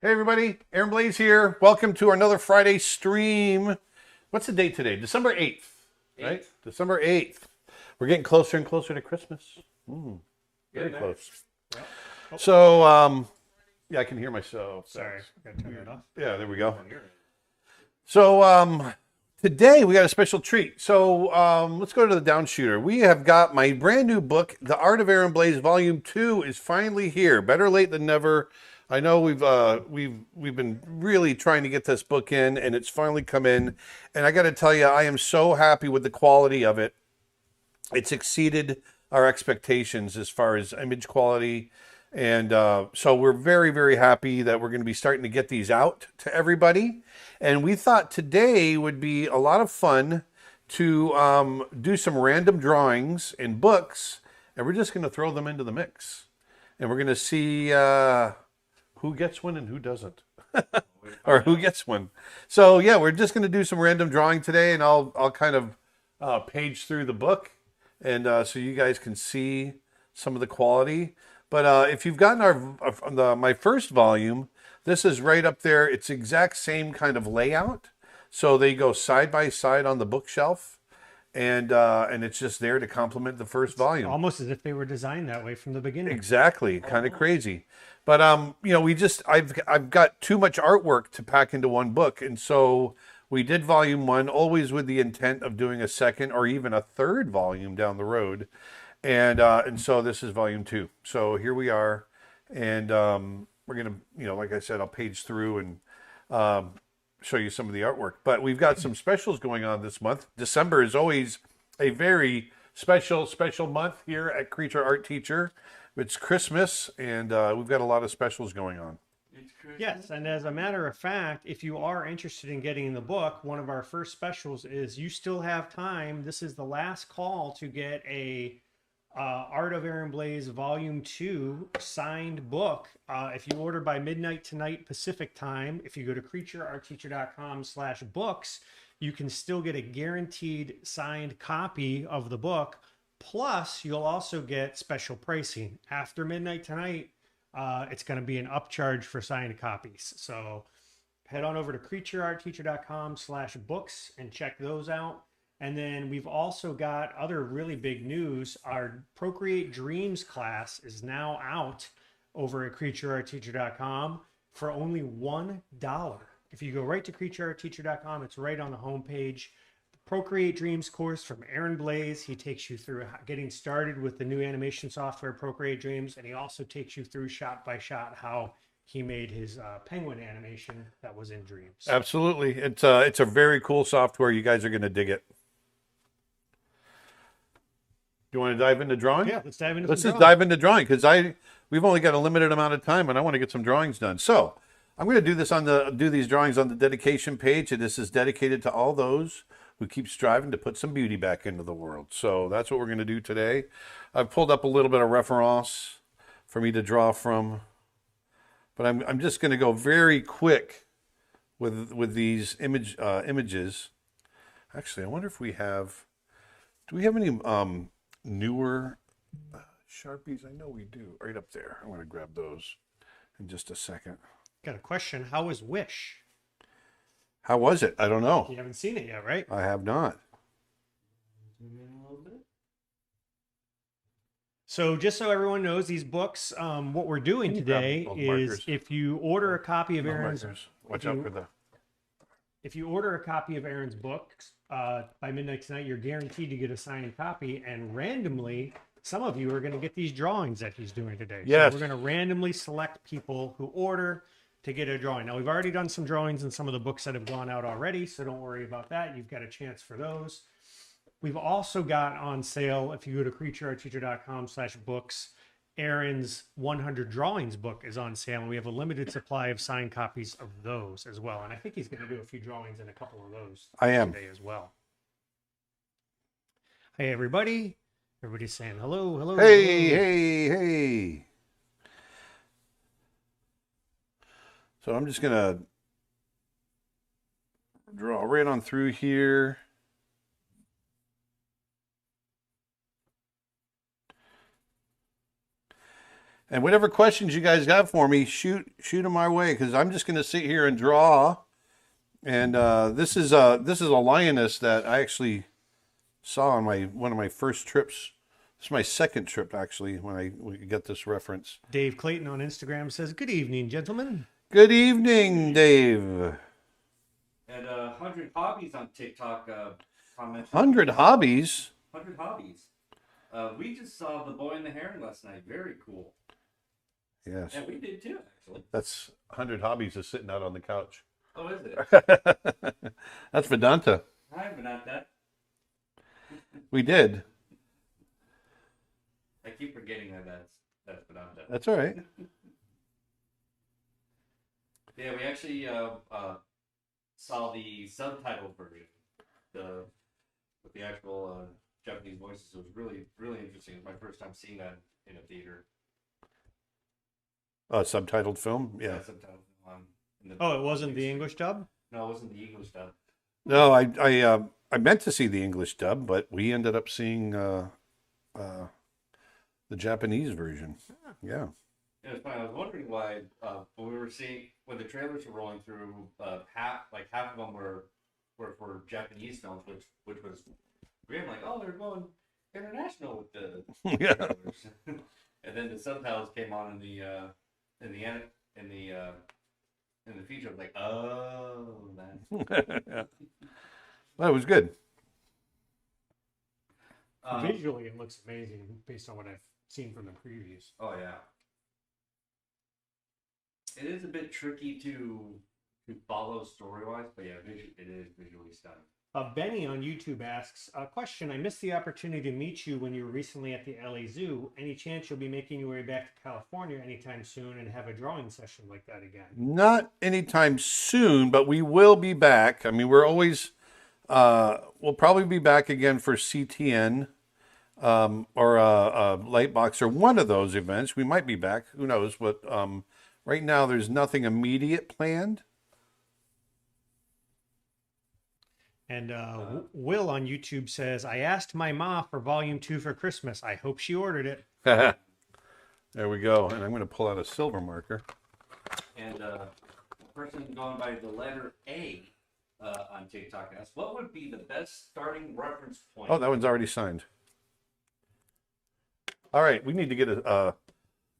Hey everybody, Aaron Blaze here. Welcome to another Friday stream. What's the date today? December 8th, right? December 8th. We're getting closer and closer to Christmas. Very close. Yep. So, yeah, I can hear myself. Sorry, gotta turn that off. Yeah, there we go. So, today we got a special treat. So, let's go to the downshooter. We have got my brand new book, The Art of Aaron Blaze, Volume 2 is finally here. Better late than never. I know we've been really trying to get this book in, and it's finally come in. And I got to tell you, I am so happy with the quality of it. It's exceeded our expectations as far as image quality. And so we're very, very happy that we're going to be starting to get these out to everybody. And we thought today would be a lot of fun to do some random drawings in books. And we're just going to throw them into the mix. And we're going to see who gets one and who doesn't. Or who gets one. So, yeah, we're just going to do some random drawing today. And I'll kind of page through the book. And so you guys can see some of the quality. But if you've gotten my first volume, this is right up there. It's exact same kind of layout. So they go side by side on the bookshelf. And it's just there to complement the first volume. Almost as if they were designed that way from the beginning. Exactly. Kind of crazy. But, I've got too much artwork to pack into one book. And so we did volume 1, always with the intent of doing a second or even a third volume down the road. And so this is volume 2. So here we are. And we're going to, like I said, I'll page through and show you some of the artwork. But we've got some specials going on this month. December is always a very special month here at Creature Art Teacher. It's Christmas, and we've got a lot of specials going on. Yes, and as a matter of fact, if you are interested in getting the book, one of our first specials is you still have time. This is the last call to get a Art of Aaron Blaze Volume 2 signed book. If you order by midnight tonight Pacific time, if you go to creatureartteacher.com/books, you can still get a guaranteed signed copy of the book. Plus, you'll also get special pricing. After midnight tonight, it's going to be an upcharge for signed copies. So head on over to creatureartteacher.com/books and check those out. And then we've also got other really big news. Our Procreate Dreams class is now out over at creatureartteacher.com for only $1. If you go right to creatureartteacher.com, it's right on the homepage. The Procreate Dreams course from Aaron Blaze. He takes you through getting started with the new animation software Procreate Dreams, and he also takes you through shot by shot how he made his penguin animation that was in Dreams. Absolutely. It's a very cool software. You guys are going to dig it. Do you want to dive into drawing? Yeah, let's dive into Let's just dive into drawing because we've only got a limited amount of time and I want to get some drawings done. So I'm going to do these drawings on the dedication page, and this is dedicated to all those who keep striving to put some beauty back into the world. So that's what we're going to do today. I've pulled up a little bit of reference for me to draw from, but I'm just going to go very quick with these images. Actually, I wonder if do we have any newer Sharpies? I know we do. Right up there. I want to grab those in just a second. Got a question. How was Wish? How was it? I don't know. You haven't seen it yet, right? I have not. So just so everyone knows, these books, what we're doing today is if you order a copy of Aaron's... Watch out for the... If you order a copy of Aaron's books by midnight tonight, you're guaranteed to get a signed copy. And randomly, some of you are going to get these drawings that he's doing today. Yes. So we're going to randomly select people who order to get a drawing. Now, we've already done some drawings in some of the books that have gone out already, so don't worry about that. You've got a chance for those. We've also got on sale, if you go to creatureartteacher.com/books, Aaron's 100 Drawings book is on sale, and we have a limited supply of signed copies of those as well. And I think he's going to do a few drawings in a couple of those today as well. Hey, everybody. Everybody's saying hello, hello. Hey, hello. hey. So I'm just going to draw right on through here. And whatever questions you guys got for me, shoot them our way, because I'm just going to sit here and draw. And this is a lioness that I actually saw on one of my first trips. It's my second trip actually when we got this reference. Dave Clayton on Instagram says, "Good evening, gentlemen." Good evening, Dave. And 100 Hobbies on TikTok commented. 100 Hobbies? 100 Hobbies. We just saw The Boy and the Heron last night. Very cool. Yes. Yeah, we did too, actually. That's 100 Hobbies is sitting out on the couch. Oh, is it? That's Vedanta. I haven't had that. We did. I keep forgetting that's Vedanta. That's all right. Yeah, we actually saw the subtitled version, with the actual Japanese voices. It was really, really interesting. It was my first time seeing that in a theater. Subtitled film? Yeah. Subtitled. Oh, it wasn't the English dub? No, it wasn't the English dub. No, I meant to see the English dub, but we ended up seeing the Japanese version. Yeah. Yeah, it's funny. I was wondering why when the trailers were rolling through, half of them were for Japanese films, which was weird. I'm like, oh, they're going international with the Yeah. trailers. And then the subtitles came on in the feature. I was like, oh, man. Well, it was good. Visually, it looks amazing based on what I've seen from the previews. Oh yeah. It is a bit tricky to follow story-wise, but yeah, it is visually stunning. Benny on YouTube asks, a question, I missed the opportunity to meet you when you were recently at the LA Zoo. Any chance you'll be making your way back to California anytime soon and have a drawing session like that again? Not anytime soon, but we will be back. I mean, we're always, we'll probably be back again for CTN or Lightbox or one of those events. We might be back. Who knows? But right now, there's nothing immediate planned. And Will on YouTube says, I asked my ma for volume 2 for Christmas. I hope she ordered it. There we go. And I'm going to pull out a silver marker. And a person going by the letter A on TikTok asks, what would be the best starting reference point? Oh, that one's already signed. All right, we need to get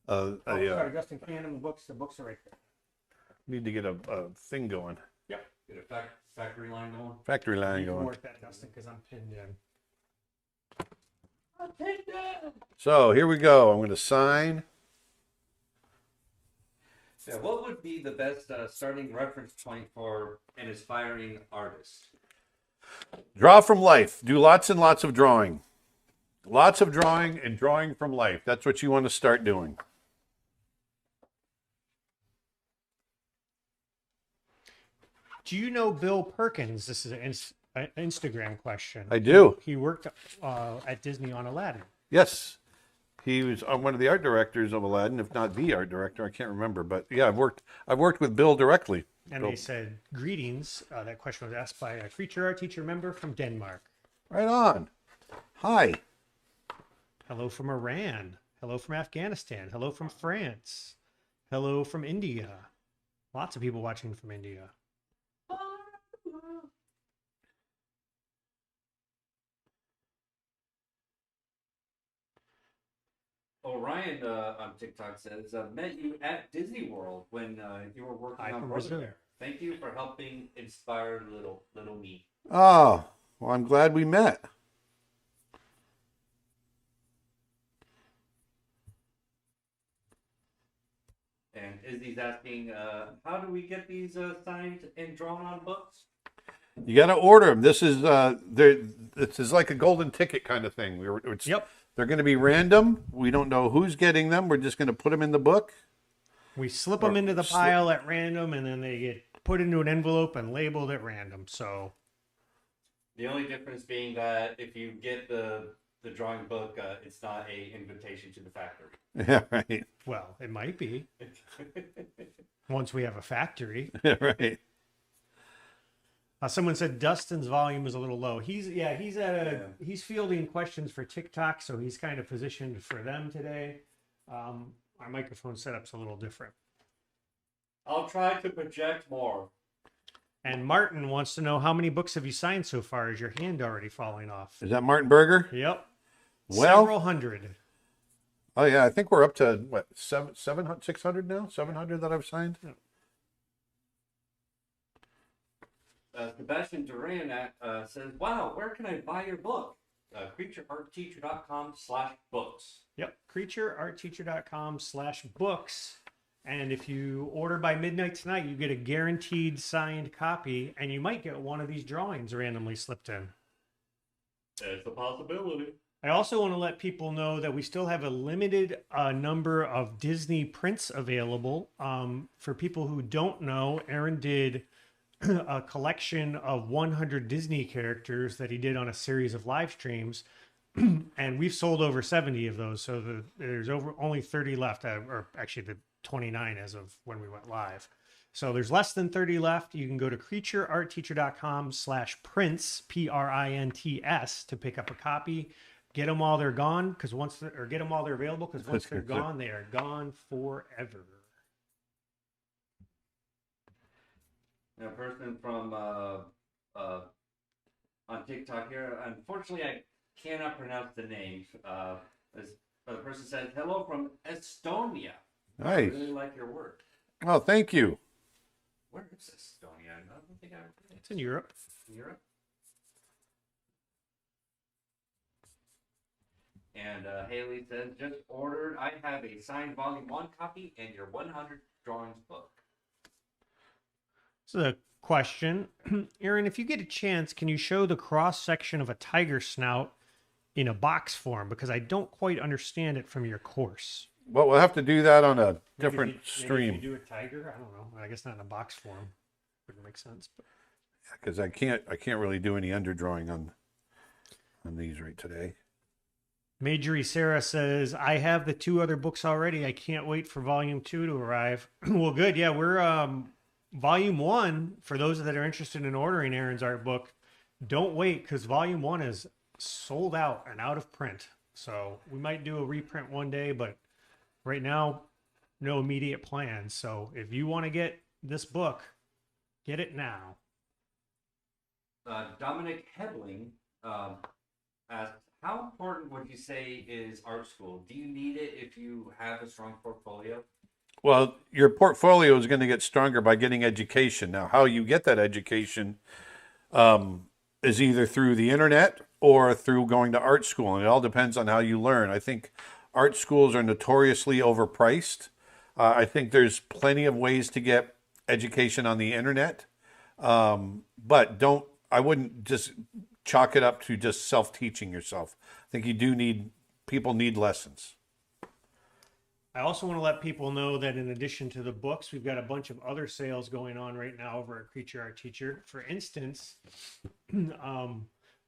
sorry, Justin, can you hand him the books? The books are right there. need to get a thing going. Yep. Get a factory line going. Factory line You can going. work that, Justin, because I'm pinned in. I'll take that. So here we go. I'm going to sign. Yeah, what would be the best starting reference point for an aspiring artist? Draw from life. Do lots and lots of drawing. Lots of drawing and drawing from life. That's what you want to start doing. Do you know Bill Perkins? This is an Instagram question. I do. He worked at Disney on Aladdin. Yes. He was one of the art directors of Aladdin, if not the art director. I can't remember, but yeah, I've worked with Bill directly. And Bill. they said, greetings. That question was asked by a creature art teacher member from Denmark. Right on. Hi. Hello from Iran. Hello from Afghanistan. Hello from France. Hello from India. Lots of people watching from India. Orion on TikTok says, met you at Disney World when you were working Hi on from Brother Brazil. Bear. Thank you for helping inspire little me. Oh, well, I'm glad we met. And Izzy's asking, how do we get these signed and drawn on books? You got to order them. This is this is like a golden ticket kind of thing. Yep. They're going to be random. We don't know who's getting them. We're just going to put them in the book. We slip them into the pile at random, and then they get put into an envelope and labeled at random. So The only difference being that if you get the drawing book, it's not a invitation to the factory. Yeah, right. well, it might be once we have a factory. Right. Someone said Dustin's volume is a little low. He's fielding questions for TikTok, so he's kind of positioned for them today. our microphone setup's a little different. I'll try to project more. And Martin wants to know, how many books have you signed so far? Is your hand already falling off? Is that Martin Berger? Yep. Well, Several hundred. oh yeah, I think we're up to what 700, 600 now, 700 that I've signed. Sebastian Duran says, wow, where can I buy your book? CreatureArtTeacher.com/books. Yep. CreatureArtTeacher.com/books. And if you order by midnight tonight, you get a guaranteed signed copy, and you might get one of these drawings randomly slipped in. There's a possibility. I also want to let people know that we still have a limited number of Disney prints available. For people who don't know, Aaron did a collection of 100 Disney characters that he did on a series of live streams. And we've sold over 70 of those. So there's only 30 left, or actually the 29 as of when we went live. So there's less than 30 left. You can go to creatureartteacher.com/prints, PRINTS, to pick up a copy. Get them while they're gone, because get them while they're available, because once they're gone, they are gone forever. A person from on TikTok here. Unfortunately, I cannot pronounce the name. The person says, "Hello from Estonia. I Nice. really like your work." Oh, thank you. Where is Estonia? I don't think It's in Europe. Europe. And Haley says, just ordered. I have a signed volume 1 copy and your 100 drawings book. So the question, Aaron, if you get a chance, can you show the cross section of a tiger snout in a box form? Because I don't quite understand it from your course. Well, we'll have to do that on a different Maybe stream if you do a tiger, I don't know. I guess not in a box form. Wouldn't make sense. But because I can't really do any underdrawing on these right today. Majorie Sarah says, I have the 2 other books already. I can't wait for volume 2 to arrive. Well, good. Yeah, we're volume 1, for those that are interested in ordering Aaron's art book, don't wait, because volume 1 is sold out and out of print. So we might do a reprint one day, but right now, no immediate plans. So if you want to get this book, get it now. Dominic Hebling asks, how important would you say is art school? Do you need it if you have a strong portfolio? Well, your portfolio is going to get stronger by getting education. Now, how you get that education is either through the internet or through going to art school, and it all depends on how you learn. I think art schools are notoriously overpriced. I think there's plenty of ways to get education on the internet, but I wouldn't just chalk it up to just self-teaching yourself. I think people need lessons. I also want to let people know that in addition to the books, we've got a bunch of other sales going on right now over at Creature Art Teacher. For instance,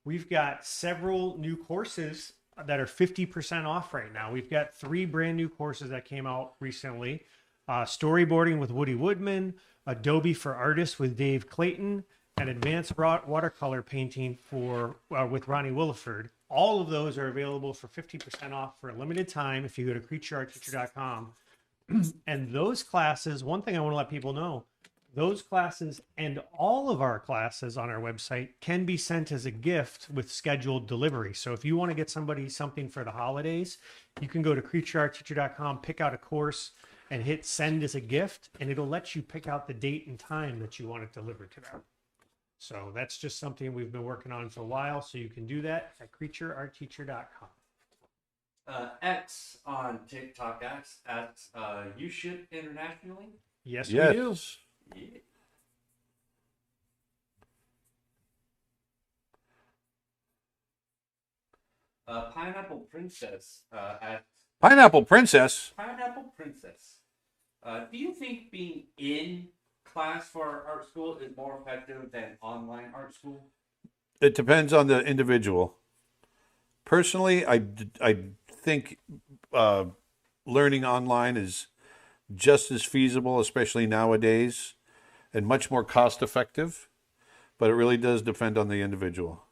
we've got several new courses that are 50% off right now. We've got 3 brand new courses that came out recently. Storyboarding with Woody Woodman, Adobe for Artists with Dave Clayton, and Advanced Watercolor Painting with Ronnie Williford. All of those are available for 50% off for a limited time if you go to CreatureArtTeacher.com. And those classes, one thing I want to let people know, those classes and all of our classes on our website can be sent as a gift with scheduled delivery. So if you want to get somebody something for the holidays, you can go to CreatureArtTeacher.com, pick out a course, and hit send as a gift, and it'll let you pick out the date and time that you want it delivered to them. So that's just something we've been working on for a while. So you can do that at CreatureArtTeacher.com. X on TikTok asks, you ship internationally? Yes, Yes. we do. Yeah. Pineapple Princess asks, Pineapple Princess. Pineapple Princess, do you think being in class for art school is more effective than online art school? It depends on the individual. Personally, I think learning online is just as feasible, especially nowadays, and much more cost effective. But it really does depend on the individual.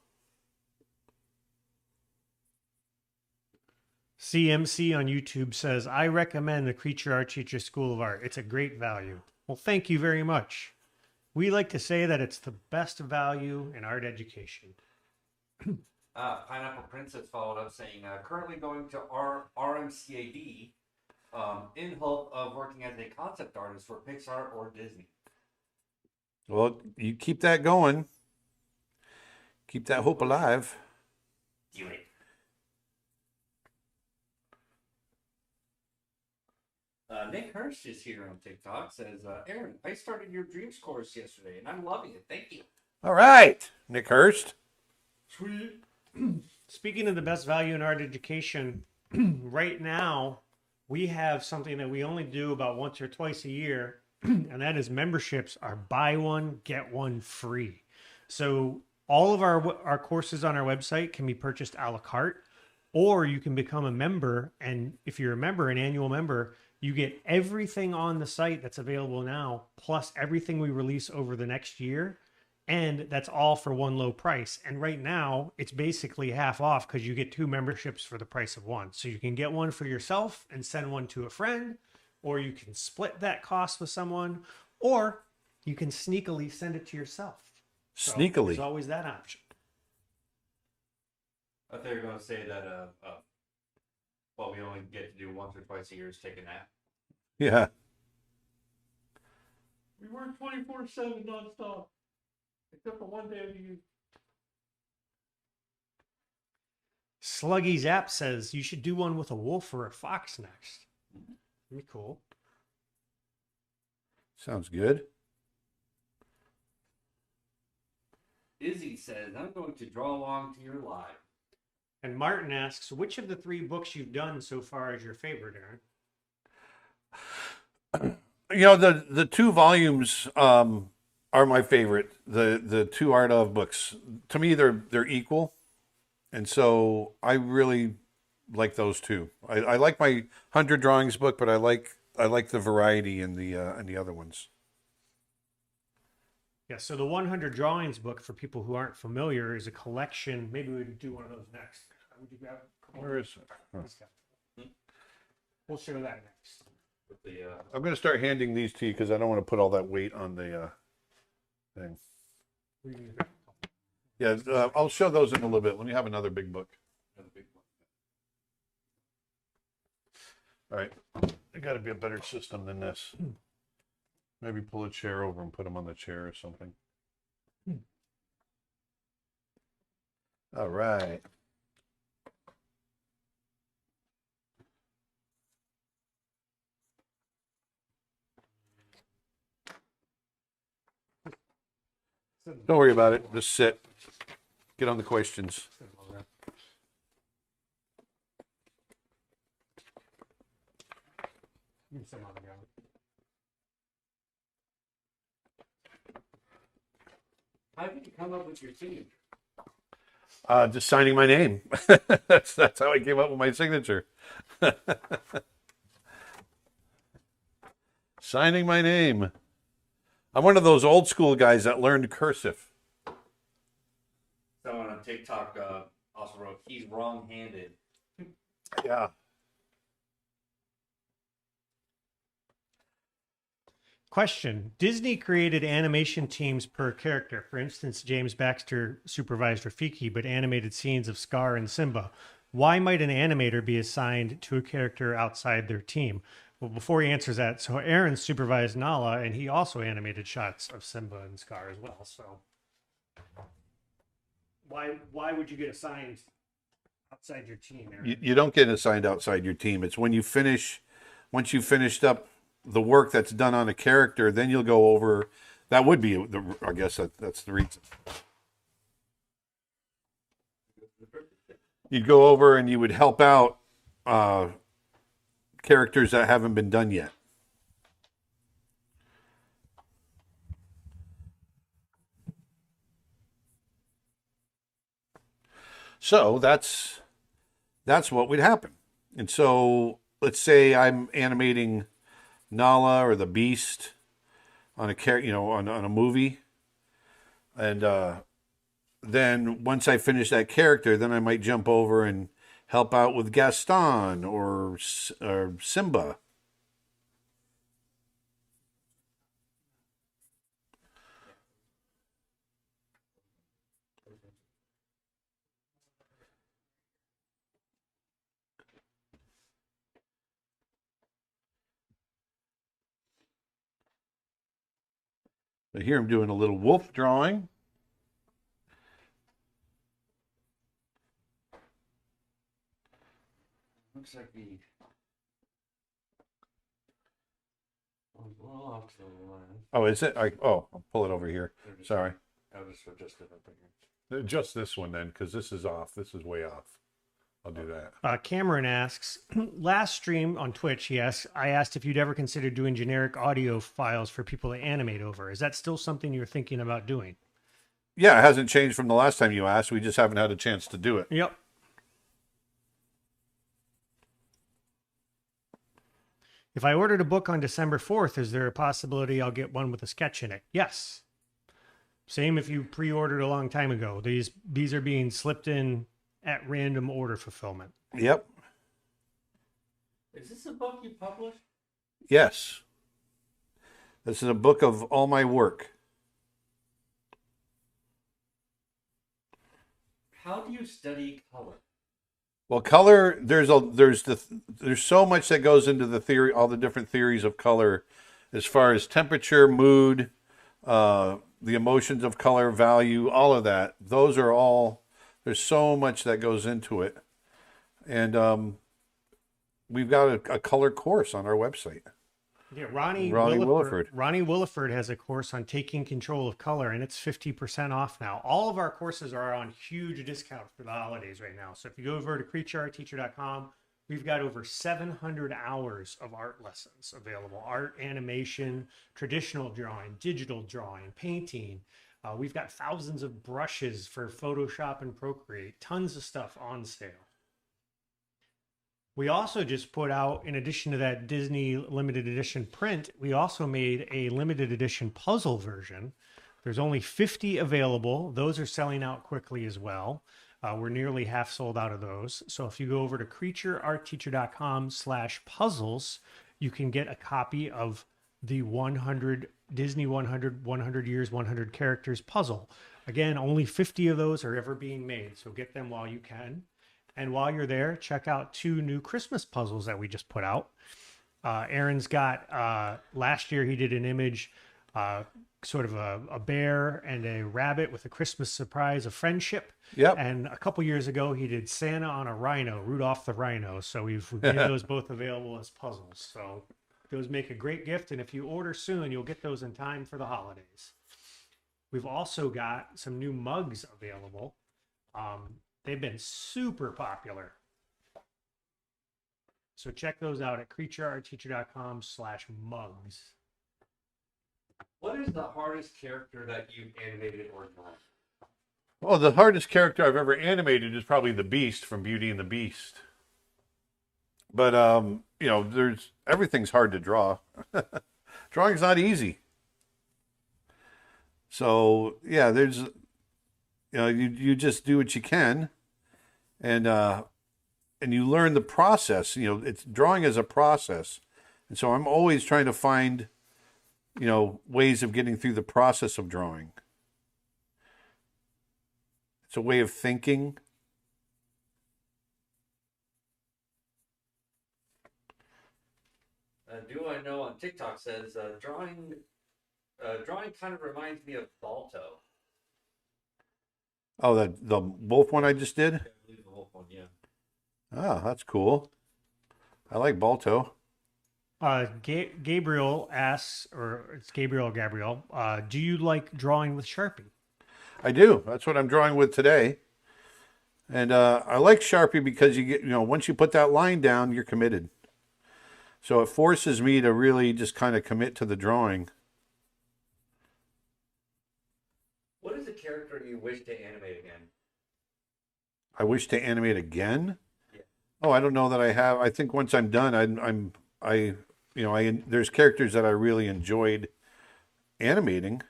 CMC on YouTube says, I recommend the Creature Art Teacher School of Art. It's a great value. Well, thank you very much. We like to say that it's the best value in art education. Pineapple Princess followed up saying, currently going to RMCAD in hope of working as a concept artist for Pixar or Disney. Well, you keep that going. Keep that hope alive. Do it. Nick Hurst is here on TikTok. Says, Aaron, I started your Dreams course yesterday, and I'm loving it. Thank you. All right, Nick Hurst. Sweet. Speaking of the best value in art education, right now we have something that we only do about once or twice a year, and that is memberships are buy one, get one free. So all of our courses on our website can be purchased a la carte, or you can become a member. And if you're a member, an annual member, you get everything on the site that's available now, plus everything we release over the next year. And that's all for one low price. And right now it's basically half off because you get 2 memberships for the price of one. So you can get one for yourself and send one to a friend, or you can split that cost with someone, or you can sneakily send it to yourself. So Sneakily. there's always that option. I thought you were going to say that, well, we only get to do once or twice a year is take a nap. Yeah. We work 24/7 nonstop, except for one day of the year. Sluggy's app says you should do one with a wolf or a fox next. That'd be cool. Sounds good. Izzy says, I'm going to draw along to your live. And Martin asks, which of the 3 books you've done so far is your favorite, Aaron? You know, the 2 volumes are my favorite. The 2 Art of books. To me, they're equal, and so I really like those 2. I like my 100 drawings book, but I like the variety in the other ones. Yeah, so the 100 drawings book, for people who aren't familiar, is a collection. Maybe we'd do one of those next. Would you grab a couple? Where is it? Let's go. We'll show that next. With the, I'm going to start handing these to you because I don't want to put all that weight on the thing. We can grab a couple. Yeah, I'll show those in a little bit. Let me have another big book. another big one. All right. There got to be a better system than this. Maybe pull a chair over and put them on the chair or something. All right. Don't worry about it. Just sit. Get on the questions. How did you come up with your signature? Just signing my name. That's how I came up with my signature. Signing my name. I'm one of those old school guys that learned cursive. Someone on TikTok also wrote, he's wrong-handed. Yeah. Question. Disney created animation teams per character. For instance, James Baxter supervised Rafiki, but animated scenes of Scar and Simba. Why might an animator be assigned to a character outside their team? Well, before he answers that, so Aaron supervised Nala, and he also animated shots of Simba and Scar as well. So why would you get assigned outside your team, Aaron? You don't get assigned outside your team. It's when you finish, once you've finished up the work that's done on a character, then you'll go over. That would be I guess that's the reason. You'd go over and you would help out characters that haven't been done yet. So that's what would happen. And so let's say I'm animating Nala or the Beast on a on a movie, and then once I finish that character, then I might jump over and help out with Gaston or Simba. I hear him doing a little wolf drawing. Looks like the. Well, off to the line. Oh, is it? I'll pull it over here. Sorry. I'll just adjust it up here. Just this one then, because this is off. This is way off. I'll do that. Cameron asks, last stream on Twitch, I asked if you'd ever consider doing generic audio files for people to animate over. Is that still something you're thinking about doing? Yeah, it hasn't changed from the last time you asked. We just haven't had a chance to do it. Yep. If I ordered a book on December 4th, is there a possibility I'll get one with a sketch in it? Yes. Same if you pre-ordered a long time ago. These are being slipped in at random order fulfillment. Yep. Is this a book you published? Yes. This is a book of all my work. How do you study color? Well, color, there's so much that goes into the theory, all the different theories of color, as far as temperature, mood, the emotions of color, value, all of that. Those are all, there's so much that goes into it. And we've got a color course on our website. Yeah, Ronnie Williford has a course on taking control of color, and it's 50% off now. All of our courses are on huge discount for the holidays right now. So if you go over to creatureartteacher.com, we've got over 700 hours of art lessons available. Art, animation, traditional drawing, digital drawing, painting. We've got thousands of brushes for Photoshop and Procreate. Tons of stuff on sale. We also just put out, in addition to that Disney limited edition print, we also made a limited edition puzzle version. There's only 50 available. Those are selling out quickly as well. We're nearly half sold out of those. So if you go over to creatureartteacher.com/puzzles, you can get a copy of the 100 Disney 100 years, 100 characters puzzle. Again, only 50 of those are ever being made. So get them while you can. And while you're there, check out 2 new Christmas puzzles that we just put out. Aaron's got, last year he did an image, sort of a bear and a rabbit with a Christmas surprise of friendship. Yep. And a couple years ago, he did Santa on a rhino, Rudolph the Rhino. So we've made those both available as puzzles. So those make a great gift. And if you order soon, you'll get those in time for the holidays. We've also got some new mugs available. They've been super popular. So check those out at creatureartteacher.com/mugs. What is the hardest character that you've animated or drawn? Well, the hardest character I've ever animated is probably the Beast from Beauty and the Beast. But, everything's hard to draw. Drawing's not easy. So, yeah, you just do what you can, and you learn the process. It's drawing as a process, and so I'm always trying to find, ways of getting through the process of drawing. It's a way of thinking. Do I know on TikTok says drawing kind of reminds me of Balto. Oh, the wolf one I just did? I believe the wolf one, yeah. Oh, that's cool. I like Balto. Gabriel asks, or it's Gabriel, do you like drawing with Sharpie? I do. That's what I'm drawing with today. And I like Sharpie because you get, once you put that line down, you're committed. So it forces me to really just kind of commit to the drawing. What is a character you wish to animate again? I wish to animate again? Yeah. Oh, I don't know that I have. I think once I'm done, there's characters that I really enjoyed animating.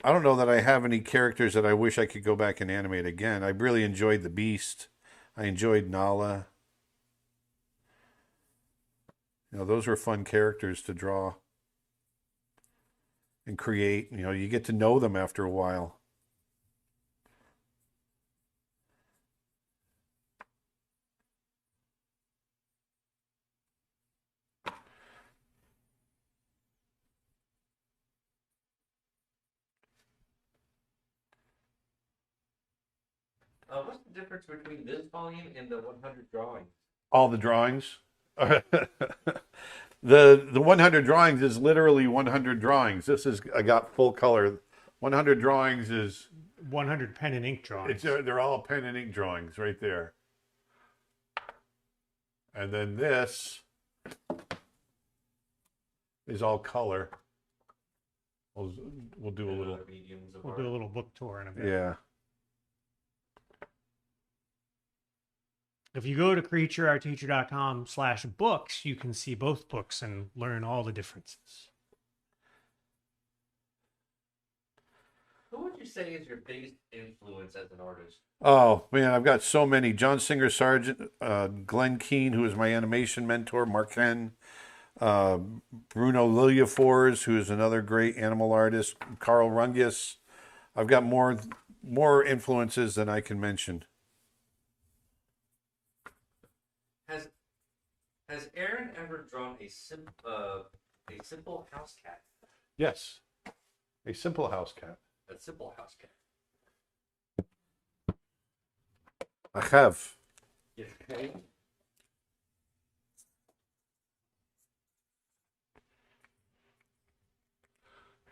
I don't know that I have any characters that I wish I could go back and animate again. I really enjoyed the Beast. I enjoyed Nala. You know, those were fun characters to draw and create. You know, you get to know them after a while. What's the difference between this volume and the 100 drawings? All the drawings. The 100 drawings is literally 100 drawings. This is I got full color. 100 drawings is 100 pen and ink drawings. they're all pen and ink drawings right there. And then this is all color. We'll do a little. Other mediums of We'll art. do a little book tour in a bit. Yeah. If you go to creatureartteacher.com/books, you can see both books and learn all the differences. Who would you say is your biggest influence as an artist? Oh man, I've got so many. John Singer Sargent, Glenn Keane, who is my animation mentor, Mark Henn, Bruno Liliafors, who is another great animal artist, Carl Rungius. I've got more influences than I can mention. Has Aaron ever drawn a simple house cat? Yes, a simple house cat. A simple house cat. I have. Yeah. Okay.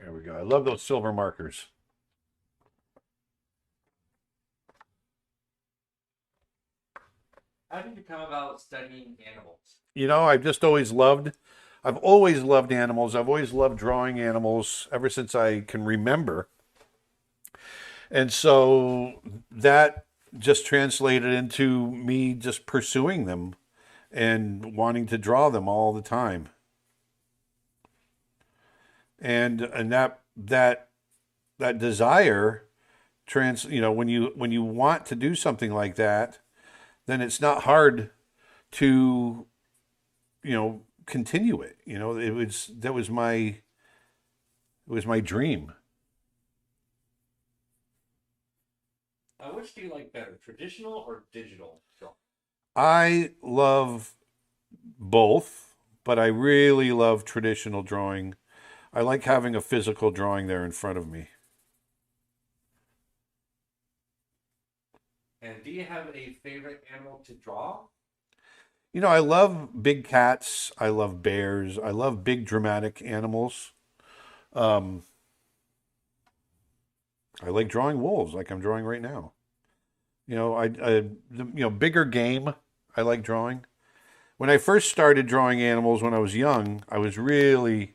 There we go. I love those silver markers. How did you come about studying animals? You know, I've always loved animals. I've always loved drawing animals ever since I can remember. And so that just translated into me just pursuing them and wanting to draw them all the time. And that desire when you want to do something like that, then it's not hard to, continue it. It was my dream. Which do you like better, traditional or digital drawing? I love both, but I really love traditional drawing. I like having a physical drawing there in front of me. And do you have a favorite animal to draw? I love big cats. I love bears. I love big dramatic animals. I like drawing wolves, like I'm drawing right now. Bigger game. I like drawing. When I first started drawing animals when I was young, I was really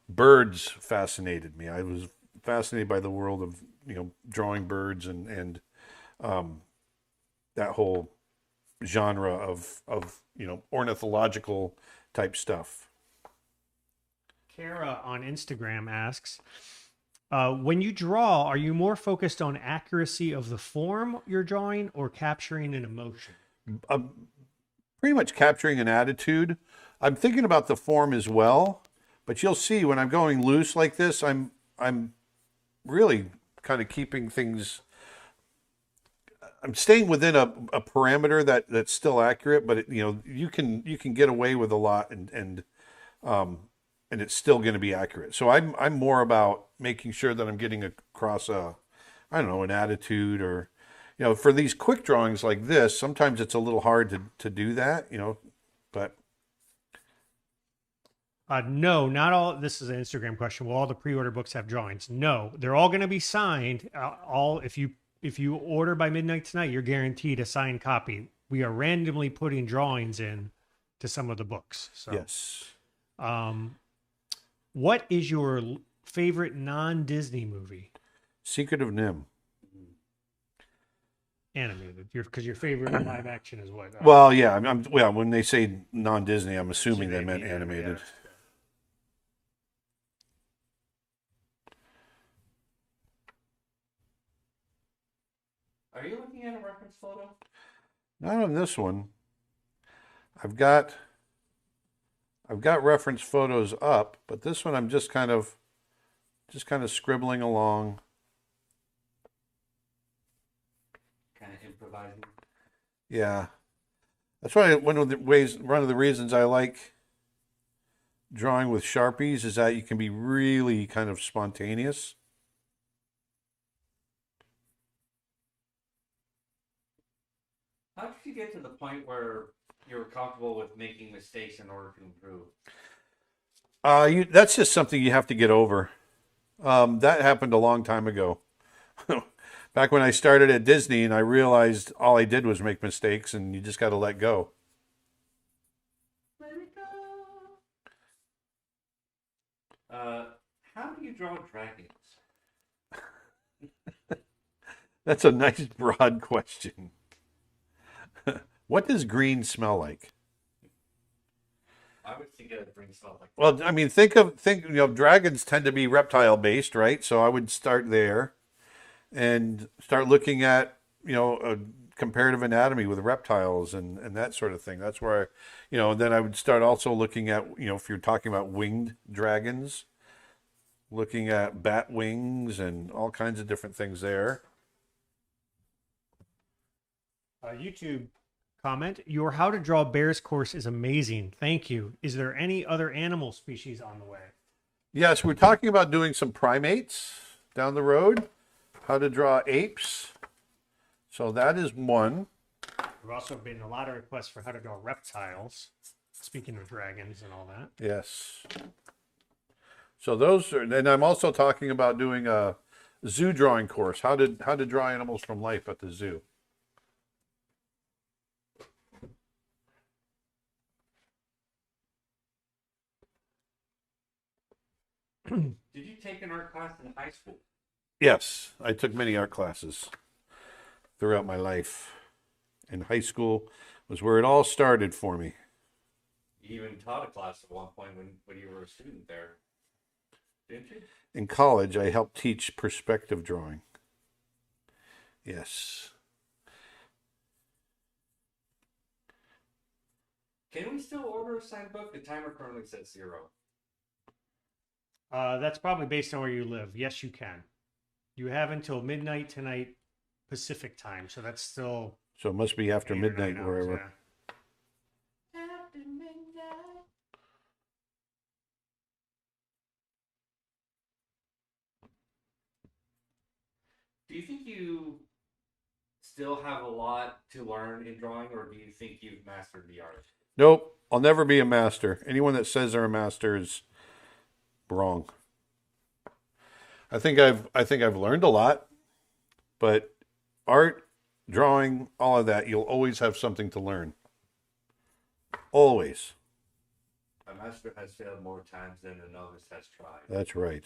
birds fascinated me. I was fascinated by the world of drawing birds and that whole genre of ornithological type stuff. Kara on Instagram asks, when you draw, are you more focused on accuracy of the form you're drawing or capturing an emotion? Pretty much capturing an attitude. I'm thinking about the form as well, but you'll see when I'm going loose like this, I'm really kind of keeping things. I'm staying within a parameter that's still accurate, but you can get away with a lot and it's still going to be accurate. So I'm more about making sure that I'm getting across an attitude or, for these quick drawings like this, sometimes it's a little hard to do that, but. No, not all. This is an Instagram question. Will all the pre-order books have drawings? No, they're all going to be signed. If you order by midnight tonight, you're guaranteed a signed copy. We are randomly putting drawings in to some of the books. So, Yes. What is your favorite non-Disney movie? Secret of Nim. Animated, because your favorite live action is what? Well, yeah, when they say non-Disney, I'm assuming they meant animated. Are you looking at a reference photo? Not on this one. I've got reference photos up, but this one I'm just kind of scribbling along. Kind of improvising. Yeah. That's why one of the reasons I like drawing with Sharpies is that you can be really kind of spontaneous. How did you get to the point where you were comfortable with making mistakes in order to improve? That's just something you have to get over. That happened a long time ago. Back when I started at Disney and I realized all I did was make mistakes and you just got to let go. Let it go. How do you draw dragons? That's a nice broad question. What does green smell like? I would think it would bring stuff like Well, I mean, dragons tend to be reptile based, right? So I would start there and start looking at, a comparative anatomy with reptiles and that sort of thing. That's where, then I would start also looking at, if you're talking about winged dragons, looking at bat wings and all kinds of different things there. YouTube comment: Your How to Draw Bears course is amazing. Thank you. Is there any other animal species on the way? Yes, we're talking about doing some primates down the road, how to draw apes. So that is one. There's also been a lot of requests for how to draw reptiles. Speaking of dragons and all that. Yes. So those are, and I'm also talking about doing a zoo drawing course, how to draw animals from life at the zoo. Did you take an art class in high school? Yes, I took many art classes throughout my life. And high school was where it all started for me. You even taught a class at one point when you were a student there, didn't you? In college, I helped teach perspective drawing. Yes. Can we still order a signed book? The timer currently says 0. That's probably based on where you live. Yes, you can. You have until midnight tonight Pacific time, so that's still So it must be after 8 or 9 midnight hours, wherever. yeah. After midnight. Do you think you still have a lot to learn in drawing, or do you think you've mastered the art? Nope, I'll never be a master. Anyone that says they're a master is wrong. I think I've learned a lot, but art, drawing, all of that, you'll always have something to learn. Always. A master has failed more times than a novice has tried. That's right.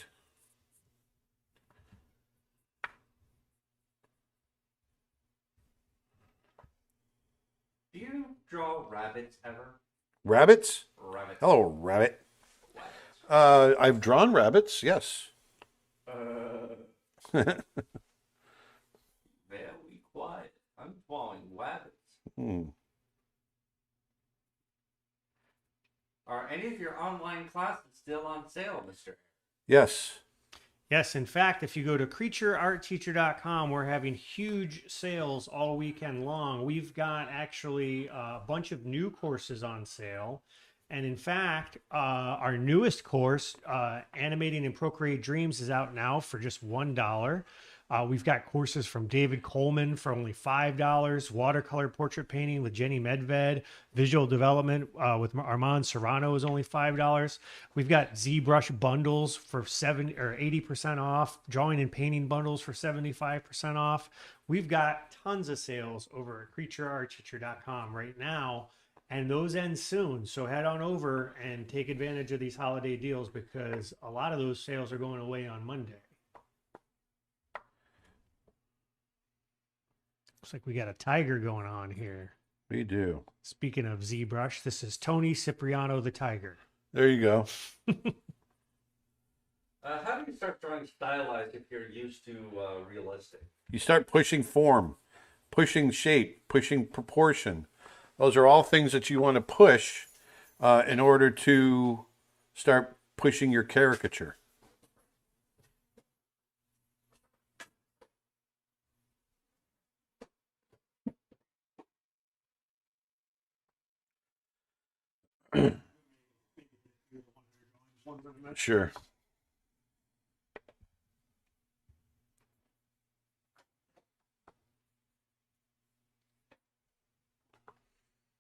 Do you draw rabbits ever? Rabbits? Rabbits. Hello, rabbit. Rabbits. I've drawn rabbits, yes. Very quiet. I'm drawing rabbits. Hmm. Are any of your online classes still on sale, Mr. Yes. Yes, in fact, if you go to creatureartteacher.com, we're having huge sales all weekend long. We've got actually a bunch of new courses on sale. And in fact, our newest course, Animating in Procreate Dreams, is out now for just $1. We've got courses from David Coleman for only $5, watercolor portrait painting with Jenny Medved, visual development with Armand Serrano is only $5. We've got ZBrush bundles for 70 or 80% off, drawing and painting bundles for 75% off. We've got tons of sales over at creatureartteacher.com right now, and those end soon. So head on over and take advantage of these holiday deals because a lot of those sales are going away on Monday. Looks like we got a tiger going on here. We do. Speaking of ZBrush, this is Tony Cipriano the tiger. There you go. How do you start drawing stylized if you're used to realistic? You start pushing form. pushing shape, pushing proportion. Those are all things that you want to push in order to start pushing your caricature. Sure.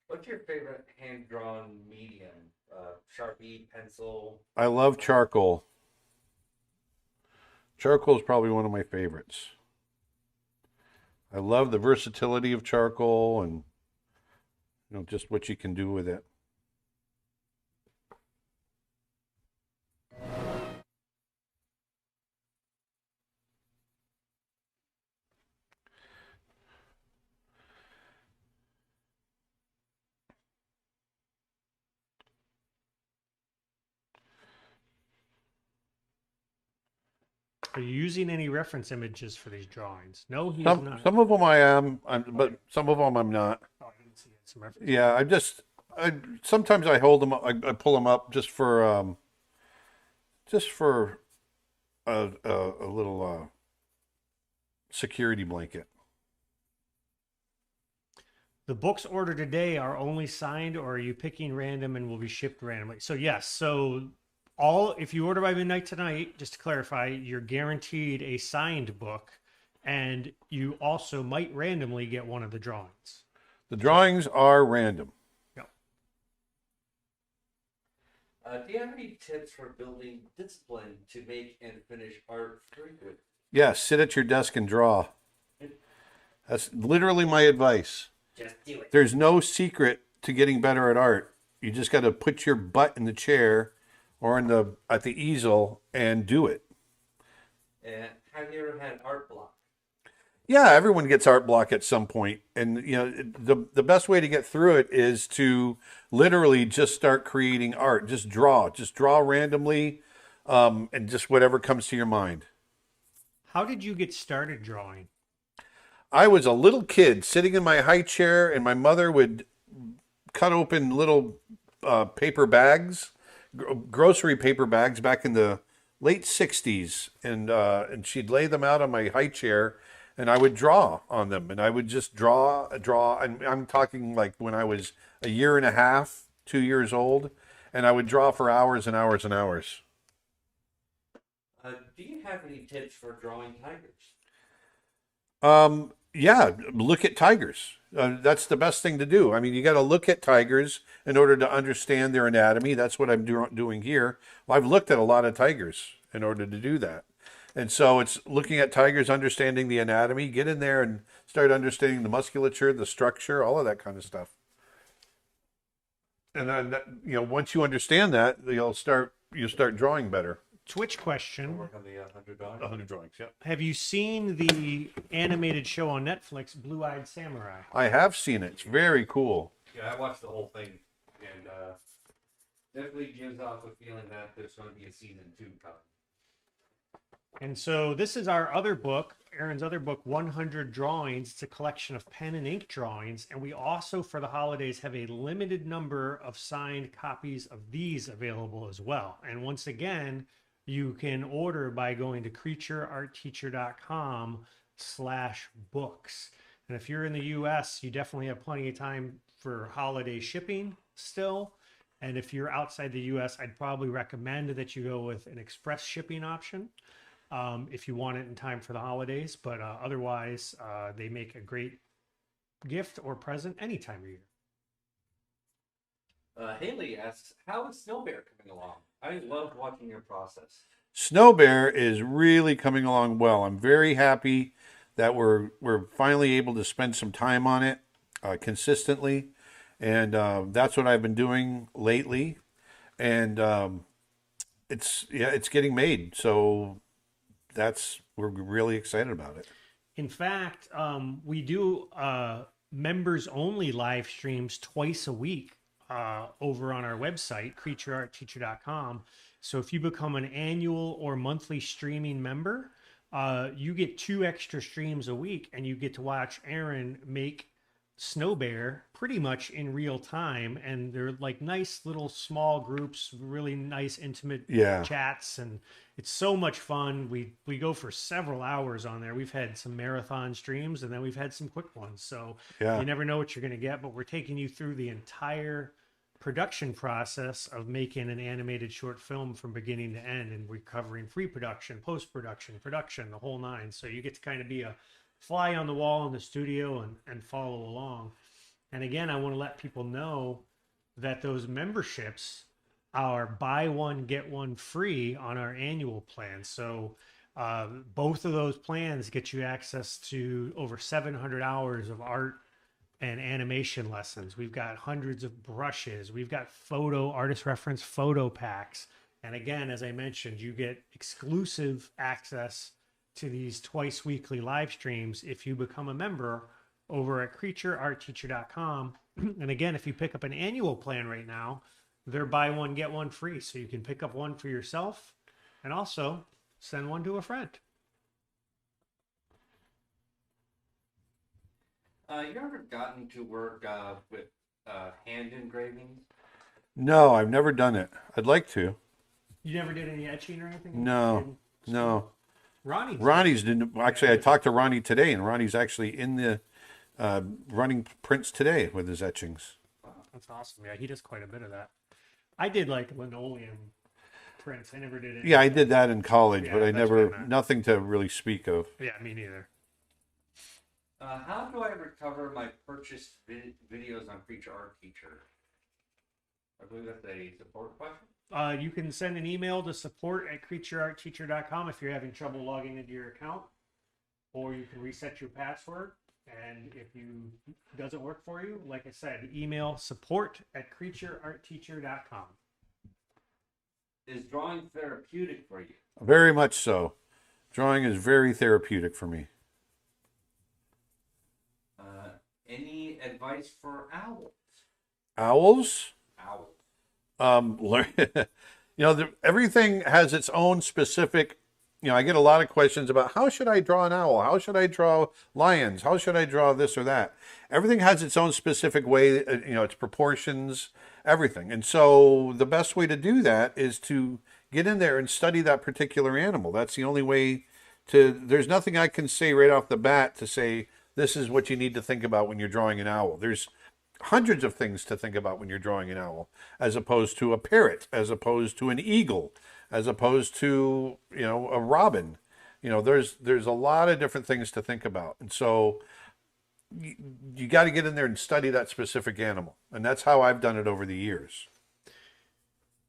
What's your favorite hand-drawn medium? Sharpie, pencil? I love charcoal. Charcoal is probably one of my favorites. I love the versatility of charcoal and just what you can do with it. Are you using any reference images for these drawings? No, he's Some not. some of them I am, but some of them I'm not. Oh, I didn't see some reference. Yeah, I sometimes I hold them up, I pull them up just for a little security blanket. The books ordered today are only signed, or are you picking random and will be shipped randomly? So yes, if you order by midnight tonight, just to clarify, you're guaranteed a signed book, and you also might randomly get one of the drawings. The drawings are random. Yep. Do you have any tips for building discipline to make and finish art frequent? Yes, sit at your desk and draw. That's literally my advice. Just do it. There's no secret to getting better at art. You just got to put your butt in the chair or at the easel and do it. And have you ever had art block? Yeah, everyone gets art block at some point, and the best way to get through it is to literally just start creating art. Just draw randomly, and just whatever comes to your mind. How did you get started drawing? I was a little kid sitting in my high chair, and my mother would cut open little paper bags, grocery paper bags back in the late 60s, and she'd lay them out on my high chair, and I would draw on them, and I would just draw, and I'm talking like when I was a year and a half, 2 years old, and I would draw for hours and hours and hours. Do you have any tips for drawing tigers? Yeah, look at tigers. That's the best thing to do. I mean, you got to look at tigers in order to understand their anatomy. That's what I'm doing here. Well, I've looked at a lot of tigers in order to do that. And so it's looking at tigers, understanding the anatomy, get in there and start understanding the musculature, the structure, all of that kind of stuff. And then, once you understand that, you'll start drawing better. Twitch question. Work on the $100. 100 drawings, yeah. Have you seen the animated show on Netflix, Blue Eyed Samurai? I have seen it. It's very cool. Yeah, I watched the whole thing, and definitely gives off a feeling that there's going to be a season 2 coming. And so this is our other book, Aaron's other book, 100 Drawings. It's a collection of pen and ink drawings. And we also, for the holidays, have a limited number of signed copies of these available as well. And once again, you can order by going to creatureartteacher.com/books. And if you're in the US, you definitely have plenty of time for holiday shipping still. And if you're outside the US, I'd probably recommend that you go with an express shipping option if you want it in time for the holidays. But otherwise, they make a great gift or present any time of year. Haley asks, how is Snow Bear coming along? I love watching your process. Snow Bear is really coming along well. I'm very happy that we're finally able to spend some time on it consistently, and that's what I've been doing lately. And it's getting made, so we're really excited about it. In fact, we do members only live streams twice a week over on our website, creatureartteacher.com. So if you become an annual or monthly streaming member, you get 2 extra streams a week, and you get to watch Aaron make Snow Bear pretty much in real time. And they're like nice little small groups, really nice intimate Yeah. chats, and it's so much fun. We go for several hours on there. We've had some marathon streams, and then we've had some quick ones. So Yeah. you never know what you're going to get, but we're taking you through the entire production process of making an animated short film from beginning to end, and we're covering pre-production, post-production, production, the whole nine. So you get to kind of be a fly on the wall in the studio and follow along. And again, I want to let people know that those memberships are buy one get one free on our annual plan. So both of those plans get you access to over 700 hours of art and animation lessons. We've got hundreds of brushes. We've got artist reference photo packs. And again, as I mentioned, you get exclusive access to these twice weekly live streams if you become a member over at creatureartteacher.com. And again, if you pick up an annual plan right now, they're buy one, get one free. So you can pick up one for yourself and also send one to a friend. You ever gotten to work with hand engraving? No, I've never done it. I'd like to. You never did any etching or anything? No. No. Ronnie's didn't. Actually, I talked to Ronnie today, and Ronnie's actually in the running prints today with his etchings. That's awesome. Yeah, he does quite a bit of that. I did like linoleum prints. I never did it. Yeah, I did that in college, Yeah, but I that's never, what I meant. nothing to really speak of. Yeah, me neither. How do I recover my purchased videos on Creature Art Teacher? I believe that's a support question. You can send an email to support@creatureartteacher.com if you're having trouble logging into your account, or you can reset your password. And if you doesn't work for you, like I said, email support@creatureartteacher.com. Is drawing therapeutic for you? Very much so. Drawing is very therapeutic for me. Any advice for owls? Owls? Owls. Everything has its own specific. I get a lot of questions about how should I draw an owl? How should I draw lions? How should I draw this or that? Everything has its own specific way, its proportions, everything. And so the best way to do that is to get in there and study that particular animal. That's the only way there's nothing I can say right off the bat to say, this is what you need to think about when you're drawing an owl. There's hundreds of things to think about when you're drawing an owl, as opposed to a parrot, as opposed to an eagle, as opposed to, a robin. There's a lot of different things to think about. And so you got to get in there and study that specific animal. And that's how I've done it over the years.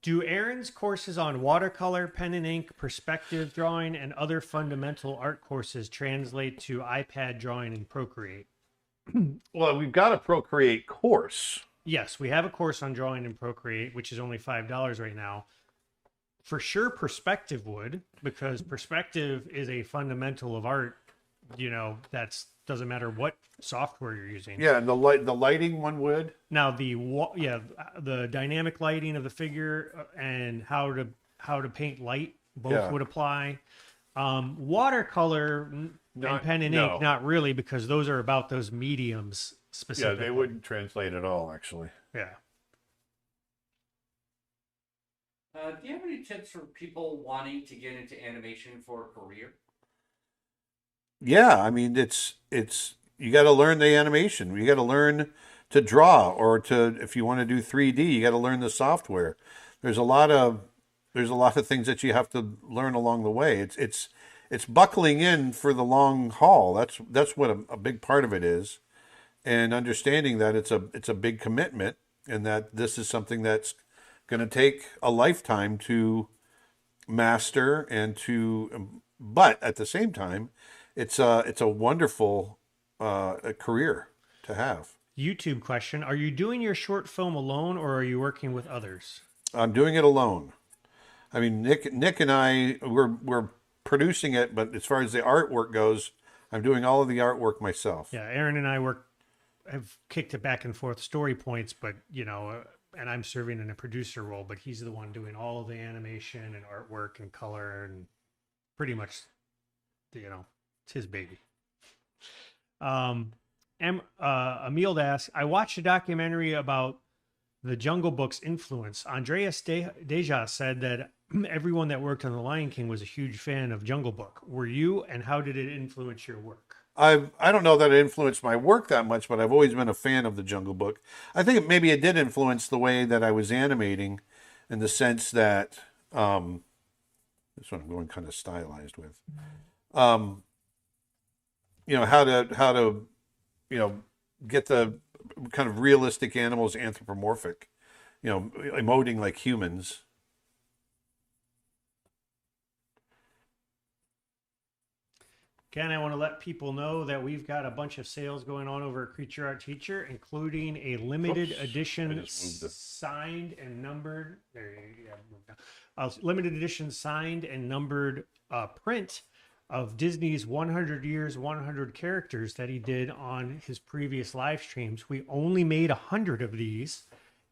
Do Aaron's courses on watercolor, pen and ink, perspective drawing, and other fundamental art courses translate to iPad drawing and Procreate? Well, we've got a Procreate course. Yes, we have a course on drawing in Procreate, which is only $5 right now. For sure, perspective would, because perspective is a fundamental of art. That's doesn't matter what software you're using. Yeah, and the lighting one would. Now the dynamic lighting of the figure and how to paint light both would apply. Watercolor and pen and ink, not really, because those are about those mediums specifically. Yeah, they wouldn't translate at all, actually. Yeah. Do you have any tips for people wanting to get into animation for a career? Yeah, I mean, it's you got to learn the animation. You got to learn to draw, or if you want to do 3D, you got to learn the software. There's a lot of things that you have to learn along the way. It's buckling in for the long haul. That's what a big part of it is, and understanding that it's a big commitment, and that this is something that's going to take a lifetime to master but at the same time, it's a wonderful career to have. YouTube question: are you doing your short film alone, or are you working with others? I'm doing it alone. I mean, Nick and I we're producing it, but as far as the artwork goes, I'm doing all of the artwork myself. Yeah, Aaron and I have kicked it back and forth story points, but and I'm serving in a producer role, but he's the one doing all of the animation and artwork and color and pretty much it's his baby. Emil asks, I watched a documentary about the Jungle Book's influence. Andreas Deja said that everyone that worked on The Lion King was a huge fan of Jungle Book. Were you, and how did it influence your work? I don't know that it influenced my work that much, but I've always been a fan of the Jungle Book. I think maybe it did influence the way that I was animating, in the sense that this one I'm going kind of stylized with. How to get the kind of realistic animals anthropomorphic, emoting like humans. Again, I want to let people know that we've got a bunch of sales going on over at Creature Art Teacher, including a limited edition signed and numbered. Limited edition signed and numbered print of Disney's 100 Years, 100 Characters that he did on his previous live streams. We only made 100 of these,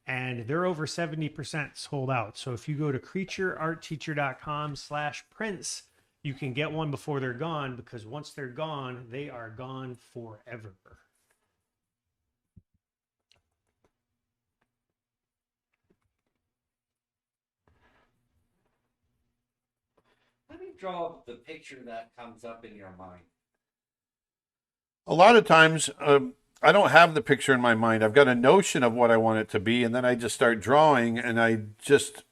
and they're over 70% sold out. So if you go to creatureartteacher.com/prints, you can get one before they're gone, because once they're gone, they are gone forever. Let me draw the picture that comes up in your mind. A lot of times, I don't have the picture in my mind. I've got a notion of what I want it to be, and then I just start drawing, and I just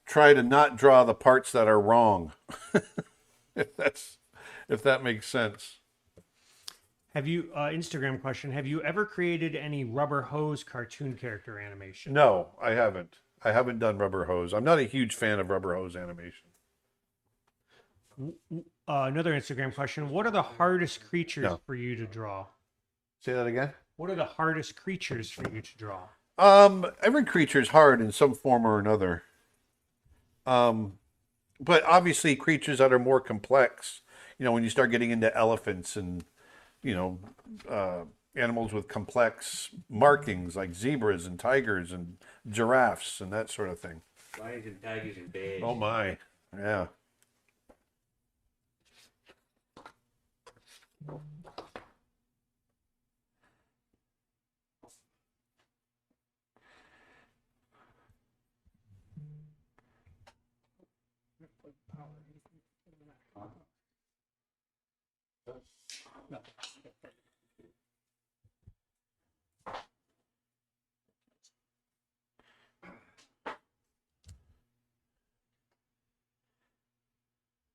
try to not draw the parts that are wrong. if that makes sense. Have you, Instagram question, have you ever created any Rubber Hose cartoon character animation? No, I haven't. I haven't done Rubber Hose. I'm not a huge fan of Rubber Hose animation. Another Instagram question. What are the hardest creatures for you to draw? Say that again? What are the hardest creatures for you to draw? Every creature is hard in some form or another. But obviously creatures that are more complex, when you start getting into elephants and, animals with complex markings like zebras and tigers and giraffes and that sort of thing. Lions and tigers and bears. Oh my, yeah.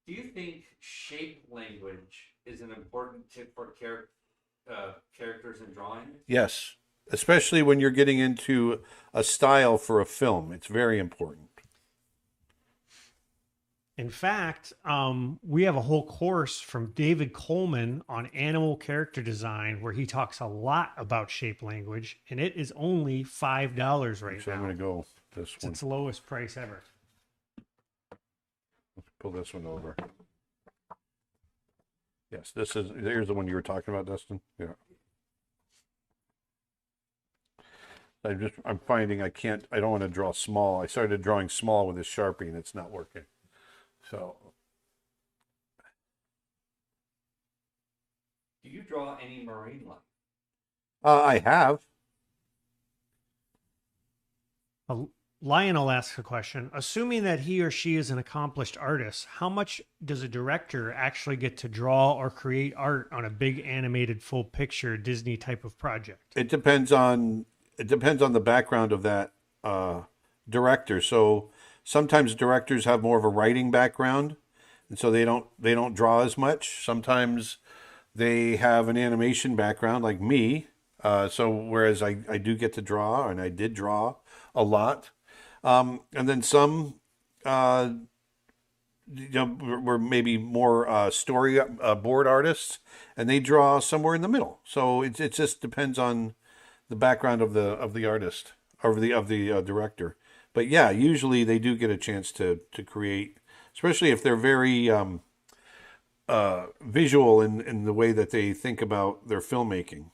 Do you think shape language is an important tip for characters in drawing? Yes, especially when you're getting into a style for a film. It's very important. In fact, we have a whole course from David Coleman on animal character design where he talks a lot about shape language, and it is only $5 right So now. I'm going to go this It's one. its lowest price ever. Let's pull this one over. Yes, here's the one you were talking about, Dustin. Yeah. I'm finding I don't want to draw small. I started drawing small with this Sharpie and it's not working. So. Do you draw any marine life? I have. Lionel asks a question. Assuming that he or she is an accomplished artist, how much does a director actually get to draw or create art on a big animated full picture Disney type of project? It depends on the background of that director. So sometimes directors have more of a writing background, and so they don't draw as much. Sometimes they have an animation background like me. So whereas I do get to draw, and I did draw a lot. And then some, were maybe more story board artists, and they draw somewhere in the middle. So it just depends on the background of the artist or of the director. But yeah, usually they do get a chance to create, especially if they're very visual in the way that they think about their filmmaking,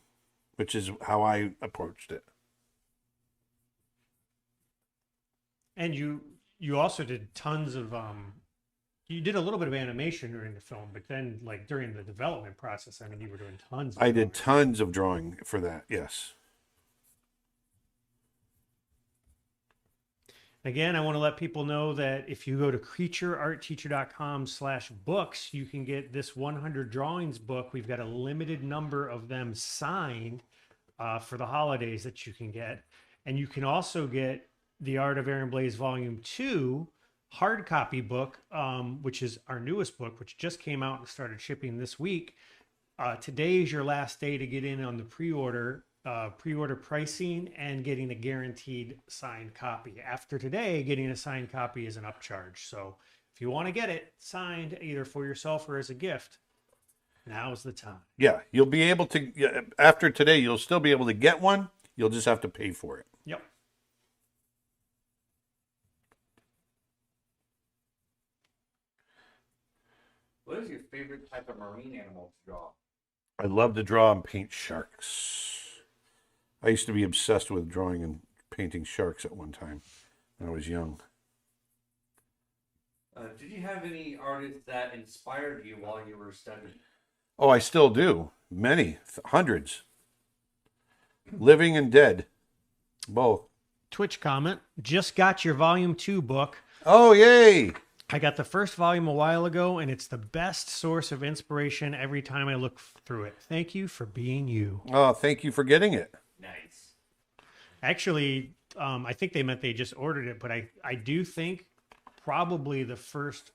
which is how I approached it. And you also did tons of You did a little bit of animation during the film, but then like during the development process, I mean, you were doing tons. Of I did drawing. tons of drawing for that. Yes. Again, I want to let people know that if you go to creatureartteacher.com/books, you can get this 100 drawings book. We've got a limited number of them signed for the holidays that you can get. And you can also get the Art of Aaron Blaise Volume 2 hard copy book, which is our newest book, which just came out and started shipping this week. Today is your last day to get in on the pre-order pricing and getting a guaranteed signed copy. After today, getting a signed copy is an upcharge. So if you want to get it signed either for yourself or as a gift, now's the time. Yeah, you'll be able to, yeah, after today, you'll still be able to get one. You'll just have to pay for it. Yep. What is your favorite type of marine animal to draw? I love to draw and paint sharks. I used to be obsessed with drawing and painting sharks at one time when I was young. Did you have any artists that inspired you while you were studying? Oh, I still do. Many, hundreds. Living and dead. Both. Twitch comment, just got your volume 2 book. Oh, yay! I got the first volume a while ago, and it's the best source of inspiration every time I look through it. Thank you for being you. Oh, thank you for getting it. Nice. Actually, I think they meant they just ordered it, but I do think probably the first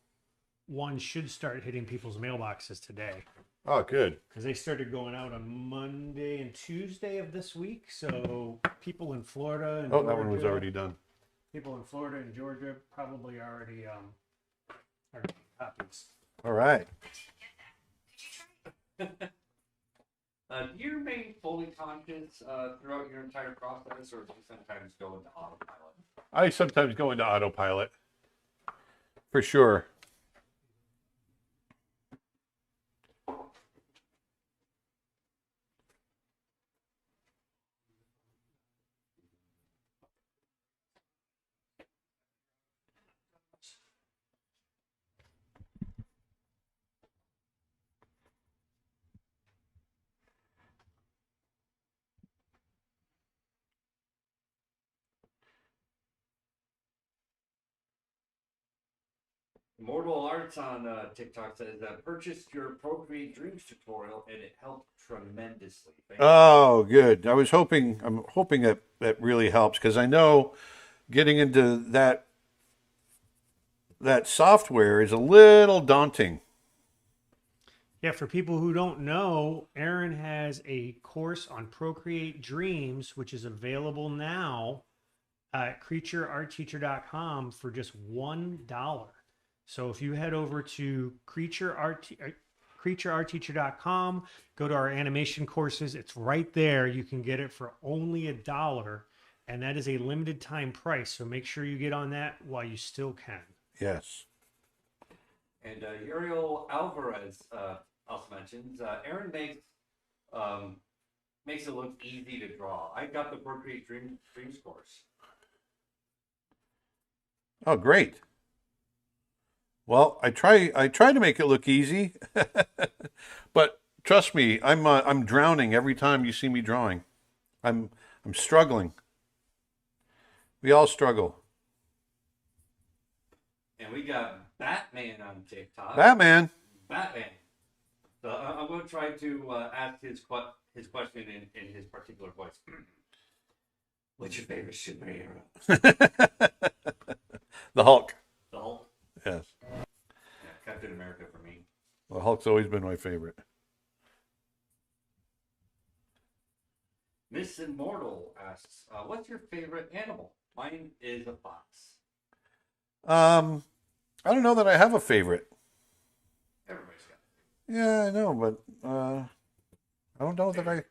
one should start hitting people's mailboxes today. Oh, good. Because they started going out on Monday and Tuesday of this week. So people in Florida and Oh, that one was already done. people in Florida and Georgia probably already are getting copies. All right. Do you remain fully conscious throughout your entire process, or do you sometimes go into autopilot? I sometimes go into autopilot. For sure. Immortal Arts on TikTok says that purchased your Procreate Dreams tutorial and it helped tremendously. Thank you. Oh, good. I'm hoping that that really helps, because I know getting into that software is a little daunting. Yeah, for people who don't know, Aaron has a course on Procreate Dreams, which is available now at creatureartteacher.com for just $1. So if you head over to creatureartteacher.com, go to our animation courses, it's right there. You can get it for only $1, and that is a limited time price. So make sure you get on that while you still can. Yes. And Uriel Alvarez also mentions Aaron makes it look easy to draw. I got the Procreate Dreams course. Oh, great. Well, I try to make it look easy, but trust me, I'm drowning every time you see me drawing. I'm struggling. We all struggle. And we got Batman on TikTok. Batman. So I'm going to try to ask his question in his particular voice. What's your favorite superhero? The Hulk. The Hulk? Yes. Yeah, Captain America for me. The Hulk's always been my favorite. Miss Immortal asks, what's your favorite animal? Mine is a fox. I don't know that I have a favorite. Everybody's got Yeah, I know, but I don't know that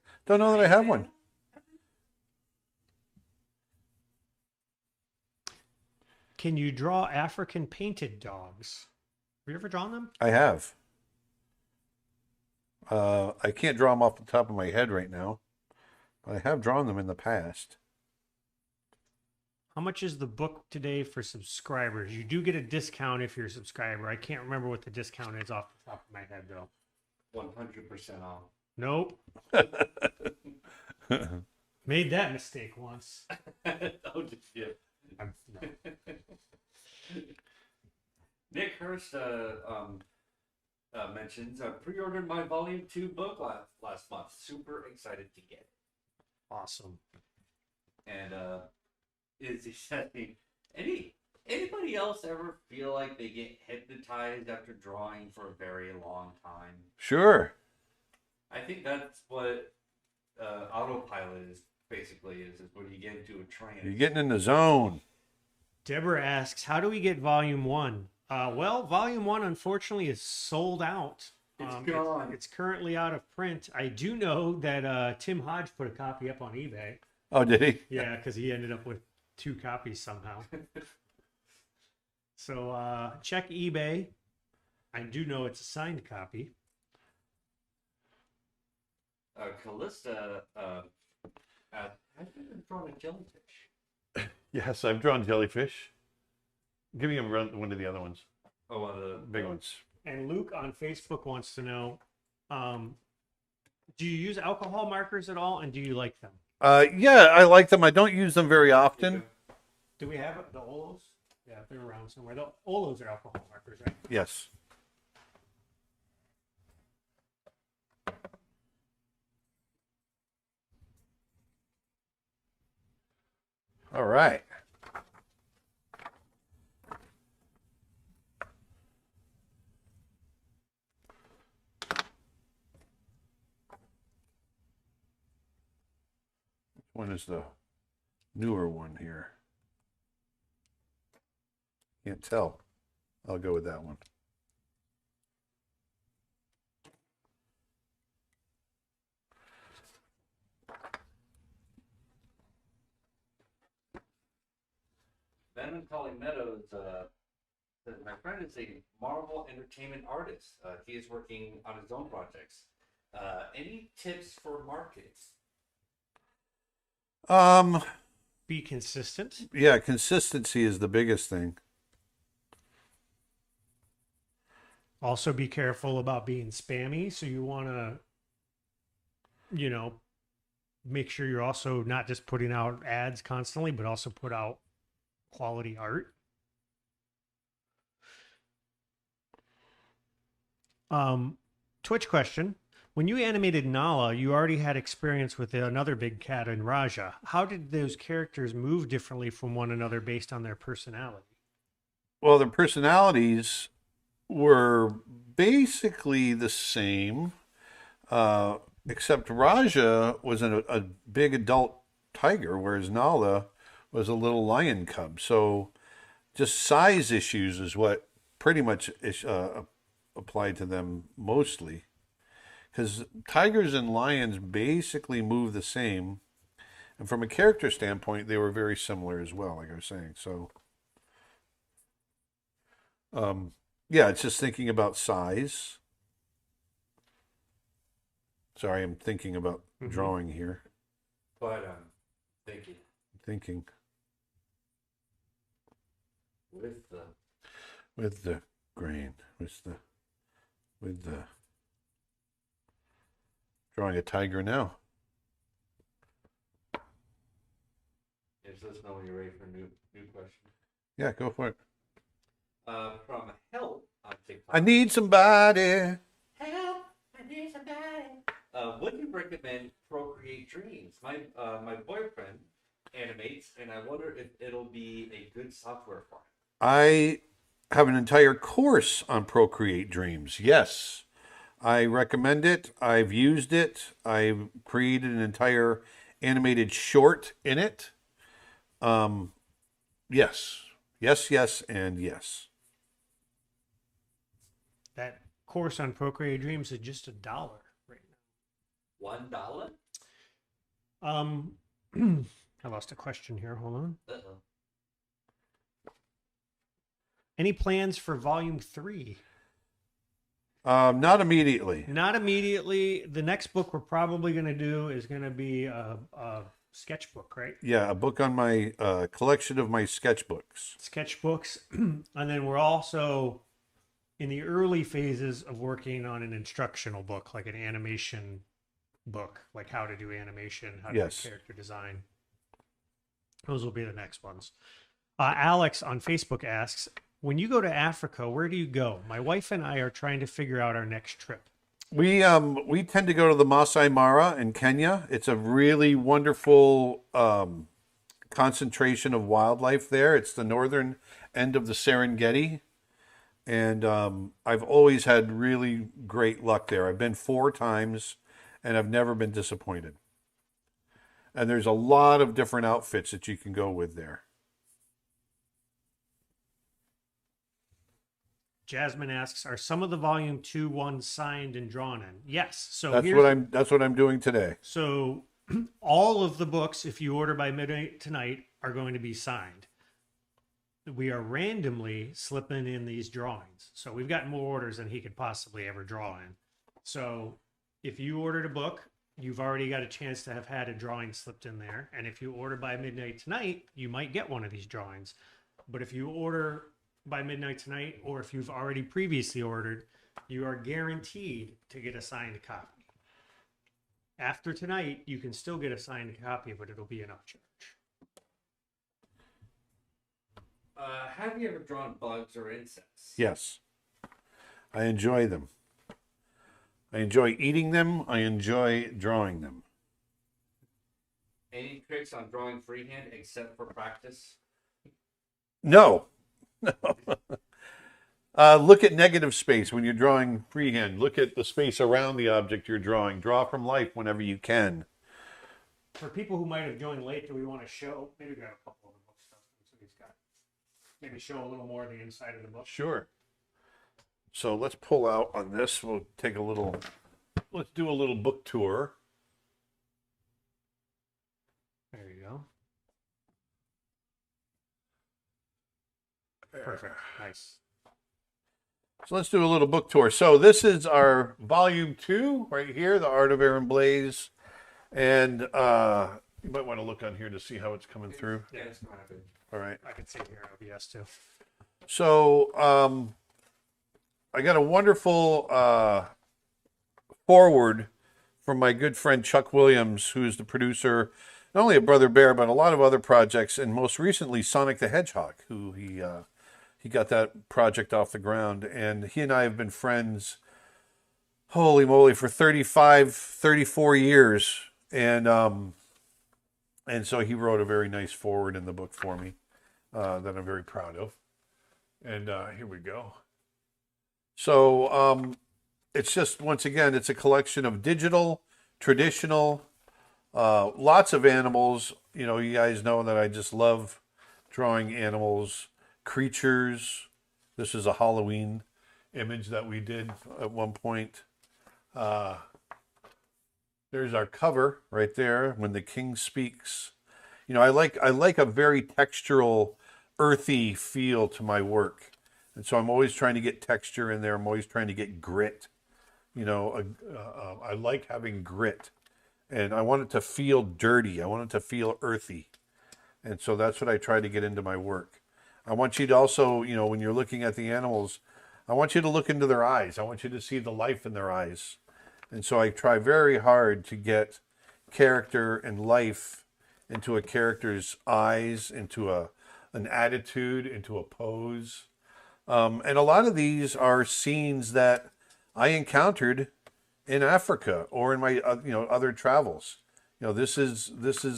I have one. Can you draw African painted dogs? Have you ever drawn them? I have. I can't draw them off the top of my head right now, but I have drawn them in the past. How much is the book today for subscribers? You do get a discount if you're a subscriber. I can't remember what the discount is off the top of my head, though. 100% off. Nope. Made that mistake once. Oh, did you? No. Nick Hurst mentions pre-ordered my volume 2 book last month. Super excited to get it. Awesome. And is he saying anybody else ever feel like they get hypnotized after drawing for a very long time? Sure. I think that's what autopilot is basically is when you get into a trance. You're getting in the zone. Deborah asks, how do we get volume 1? Well, volume 1 unfortunately is sold out. It's gone. It's currently out of print. I do know that Tim Hodge put a copy up on eBay. Oh, did he? Yeah, because he ended up with 2 copies somehow. So check eBay. I do know it's a signed copy. Callista, have you been drawing a jellyfish? Yes, I've drawn jellyfish. Give me one of the other ones. Oh, the Big ones. And Luke on Facebook wants to know, do you use alcohol markers at all, and do you like them? Yeah, I like them. I don't use them very often. Do we have the Olos? Yeah, they're around somewhere. The Olos are alcohol markers, right? Yes. All right. One is the newer one here. Can't tell. I'll go with that one. Venom Calling Meadows says, my friend is a Marvel Entertainment artist. He is working on his own projects. Any tips for marketing? Be consistent. Yeah, consistency is the biggest thing. Also be careful about being spammy. So you want to, make sure you're also not just putting out ads constantly, but also put out quality art. Twitch question. When you animated Nala, you already had experience with another big cat in Raja. How did those characters move differently from one another based on their personality? Well, their personalities were basically the same, except Raja was a big adult tiger, whereas Nala was a little lion cub. So just size issues is what pretty much applied to them mostly. Because tigers and lions basically move the same. And from a character standpoint, they were very similar as well, like I was saying. So, yeah, it's just thinking about size. Sorry, I'm thinking about drawing here. But thinking with the grain, with the drawing a tiger now. Just let us know when you're ready for a new question. Yeah, go for it. From Help on TikTok. I need somebody. Help! I need somebody. Would you recommend Procreate Dreams? My boyfriend animates, and I wonder if it'll be a good software for him. I have an entire course on Procreate Dreams. Yes, I recommend it. I've used it. I've created an entire animated short in it. Yes, and yes. That course on Procreate Dreams is just $1 right $1? now. I lost a question here. Hold on. Uh-oh. Any plans for volume 3? Not immediately. Not immediately. The next book we're probably going to do is going to be a sketchbook, right? Yeah, a book on my collection of my sketchbooks. Sketchbooks. And then we're also in the early phases of working on an instructional book, like an animation book, like how to do animation, how to Yes. do character design. Those will be the next ones. Alex on Facebook asks, when you go to Africa, where do you go? My wife and I are trying to figure out our next trip. We tend to go to the Masai Mara in Kenya. It's a really wonderful concentration of wildlife there. It's the northern end of the Serengeti, and I've always had really great luck there. I've been 4 times, and I've never been disappointed. And there's a lot of different outfits that you can go with there. Jasmine asks, are some of the volume 2 ones signed and drawn in? Yes. So That's what I'm doing today. So all of the books, if you order by midnight tonight, are going to be signed. We are randomly slipping in these drawings. So we've got more orders than he could possibly ever draw in. So if you ordered a book, you've already got a chance to have had a drawing slipped in there. And if you order by midnight tonight, you might get one of these drawings. But if you order by midnight tonight, or if you've already previously ordered, you are guaranteed to get a signed copy. After tonight, you can still get a signed copy, but it'll be an upcharge. Have you ever drawn bugs or insects? Yes. I enjoy them. I enjoy eating them. I enjoy drawing them. Any tricks on drawing freehand except for practice? No. Look at negative space when you're drawing freehand. Look at the space around the object you're drawing. Draw from life whenever you can. For people who might have joined late, do we want to show? Maybe grab a couple of the book stuff. So he's got. Maybe show a little more of the inside of the book. Sure. So let's pull out on this. We'll take a little, let's do a little book tour. There you go. Perfect. Nice. So let's do a little book tour. So this is our volume 2 right here, The Art of Aaron Blaise. And you might want to look on here to see how it's coming through. Yeah, it's kind of All right. I can see it here in OBS too. So I got a wonderful forward from my good friend Chuck Williams, who's the producer, not only of Brother Bear, but a lot of other projects, and most recently Sonic the Hedgehog, who he got that project off the ground. And he and I have been friends, holy moly, for 34 years. And so he wrote a very nice forward in the book for me that I'm very proud of. And here we go. So it's just, once again, it's a collection of digital, traditional, lots of animals. You know, you guys know that I just love drawing animals, creatures. This is a Halloween image that we did at one point. There's our cover right there, When the King Speaks. You know, I like a very textural, earthy feel to my work. And so I'm always trying to get texture in there. I'm always trying to get grit. You know, I like having grit. And I want it to feel dirty. I want it to feel earthy. And so that's what I try to get into my work. I want you to also, you know, when you're looking at the animals, I want you to look into their eyes. I want you to see the life in their eyes. And so I try very hard to get character and life into a character's eyes, into an attitude, into a pose. And a lot of these are scenes that I encountered in Africa or in my other travels. You know, this is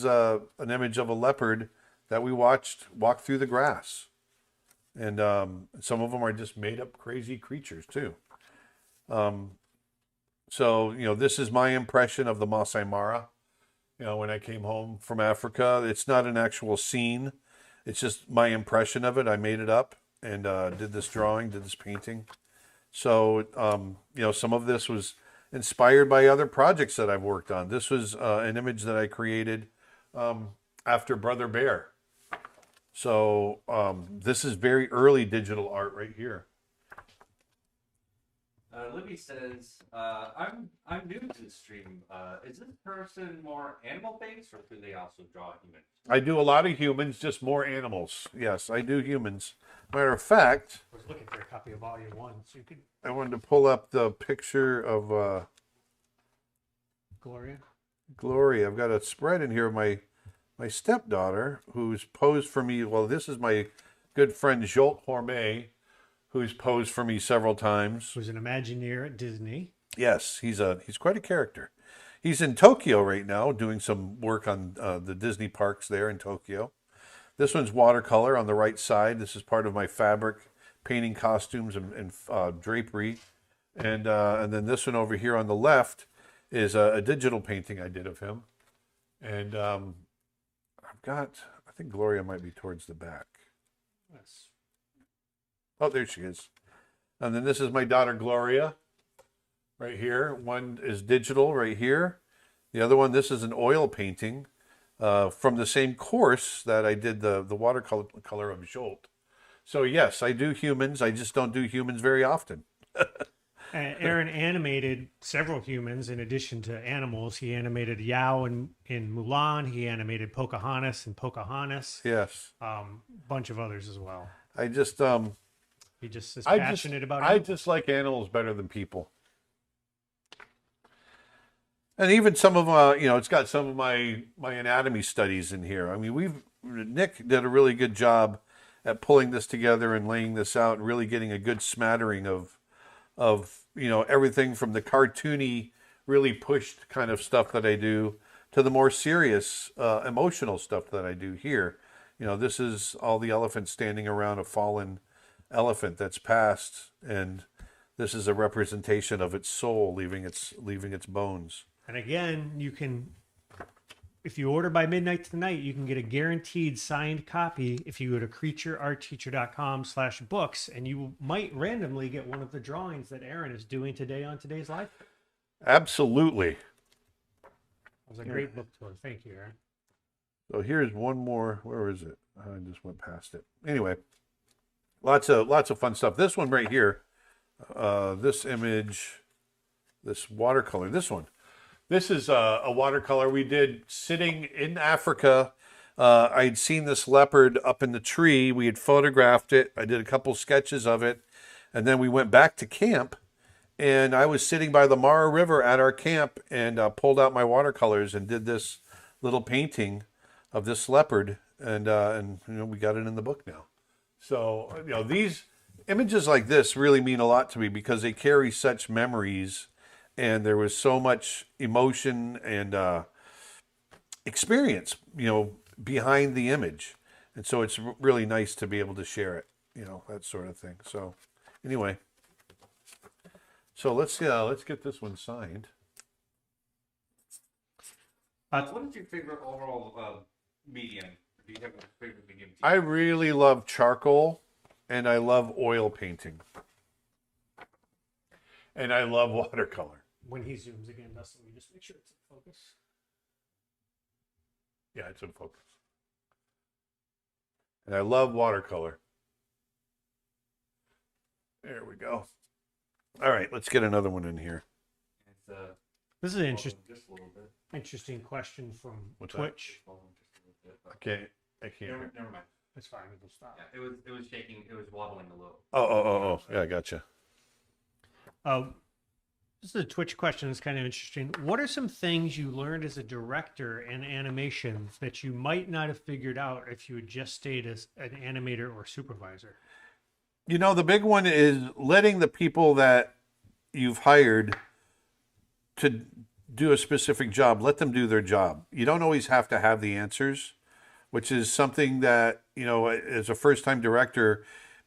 an image of a leopard that we watched walk through the grass. And some of them are just made up crazy creatures too. So, you know, this is my impression of the Masai Mara. You know, when I came home from Africa, it's not an actual scene. It's just my impression of it. I made it up and did this drawing, did this painting. So, you know, some of this was inspired by other projects that I've worked on. This was an image that I created after Brother Bear. So this is very early digital art right here. Libby says, I'm new to the stream. Is this person more animal based, or do they also draw humans? I do a lot of humans, just more animals. Yes, I do humans. Matter of fact, I was looking for a copy of Volume 1, so you could, I wanted to pull up the picture of Gloria. Glory. I've got a spread in here of my stepdaughter who's posed for me. Well, this is my good friend Jolt Horme, who's posed for me several times. Who's an Imagineer at Disney. Yes, he's quite a character. He's in Tokyo right now doing some work on the Disney parks there in Tokyo. This one's watercolor on the right side. This is part of my fabric painting costumes and drapery. And then this one over here on the left is a digital painting I did of him. And I think Gloria might be towards the back. Yes. Oh, there she is. And then this is my daughter Gloria right here. One is digital right here. The other one, this is an oil painting from the same course that I did the watercolor of Jolt. So yes, I do humans. I just don't do humans very often. Aaron animated several humans in addition to animals. He animated Yao in Mulan. He animated Pocahontas in Pocahontas. Yes. Bunch of others as well. I just He just is passionate about it. I just like animals better than people. And even some of it's got some of my anatomy studies in here. I mean, Nick did a really good job at pulling this together and laying this out and really getting a good smattering of everything from the cartoony, really pushed kind of stuff that I do to the more serious, emotional stuff that I do here. This is all the elephants standing around a fallen elephant that's passed, and this is a representation of its soul leaving its bones. And again, you can, if you order by midnight tonight, you can get a guaranteed signed copy if you go to creatureartteacher.com/books, and you might randomly get one of the drawings that Aaron is doing today on today's live. Absolutely. It was a great book tour. Thank you, Aaron. So here's one more. Where is it? I just went past it. Anyway, lots of fun stuff. This one right here, this image, this watercolor, this one. This is a watercolor we did sitting in Africa. I'd seen this leopard up in the tree. We had photographed it. I did a couple sketches of it. And then we went back to camp. And I was sitting by the Mara River at our camp and pulled out my watercolors and did this little painting of this leopard. And we got it in the book now. So, these images like this really mean a lot to me because they carry such memories. And there was so much emotion and experience, behind the image. And so it's really nice to be able to share it, that sort of thing. So anyway, so let's get this one signed. What is your favorite overall medium? Do you have a favorite medium? I really love charcoal and I love oil painting. And I love watercolor. When he zooms again, Dustin, we just make sure it's in focus. Yeah, it's in focus. And I love watercolor. There we go. All right, let's get another one in here. This is an just a little bit. interesting question from What's that? Twitch. Okay, I can't. Never mind. It's fine. It'll stop. Yeah, it was shaking. It was wobbling a little. Oh. Yeah, I gotcha. This is a Twitch question that's kind of interesting. What are some things you learned as a director in animation that you might not have figured out if you had just stayed as an animator or supervisor? The big one is letting the people that you've hired to do a specific job, let them do their job. You don't always have to have the answers, which is something that, as a first-time director,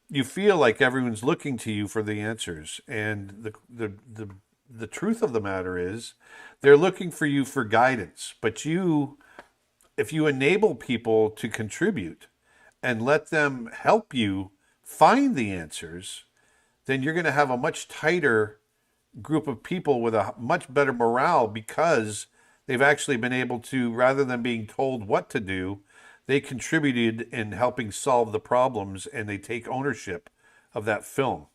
you feel like everyone's looking to you for the answers. And the truth of the matter is they're looking for you for guidance. But if you enable people to contribute and let them help you find the answers, then you're going to have a much tighter group of people with a much better morale because they've actually been able to, rather than being told what to do, they contributed in helping solve the problems and they take ownership of that film.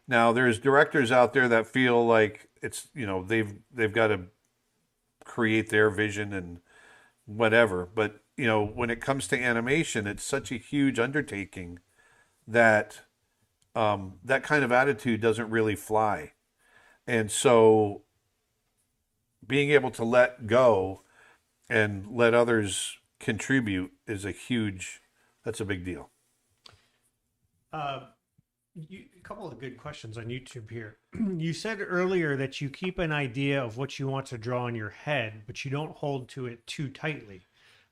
Now, there's directors out there that feel like it's, they've got to create their vision and whatever. But, when it comes to animation, it's such a huge undertaking that that kind of attitude doesn't really fly. And so being able to let go and let others contribute is that's a big deal. A couple of good questions on YouTube here. You said earlier that you keep an idea of what you want to draw in your head, but you don't hold to it too tightly.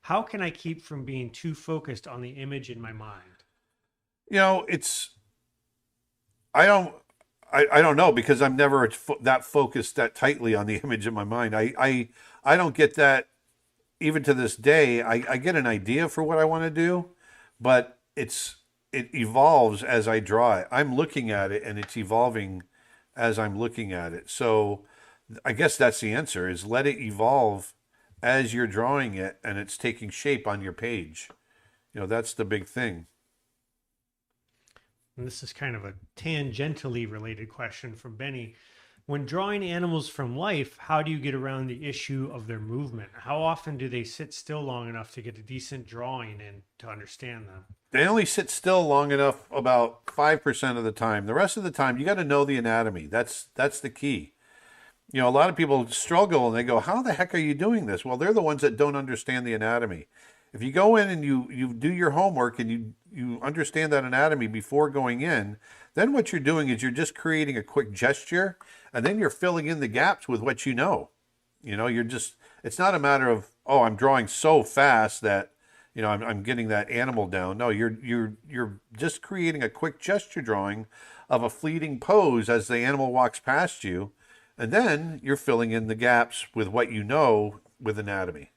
How can I keep from being too focused on the image in my mind? I don't know, because I'm never that focused that tightly on the image in my mind. I don't get that even to this day. I get an idea for what I want to do, but it evolves as I draw it. I'm looking at it and it's evolving as I'm looking at it. So I guess that's the answer, is let it evolve as you're drawing it and it's taking shape on your page. That's the big thing. And this is kind of a tangentially related question from Benny. When drawing animals from life, how do you get around the issue of their movement? How often do they sit still long enough to get a decent drawing in to understand them? They only sit still long enough about 5% of the time. The rest of the time, you got to know the anatomy. That's the key. A lot of people struggle and they go, how the heck are you doing this? Well, they're the ones that don't understand the anatomy. If you go in and you do your homework and you understand that anatomy before going in, then what you're doing is you're just creating a quick gesture, and then you're filling in the gaps with what you know. It's not a matter of, oh, I'm drawing so fast that, I'm getting that animal down. No, you're just creating a quick gesture drawing of a fleeting pose as the animal walks past you, and then you're filling in the gaps with what you know with anatomy.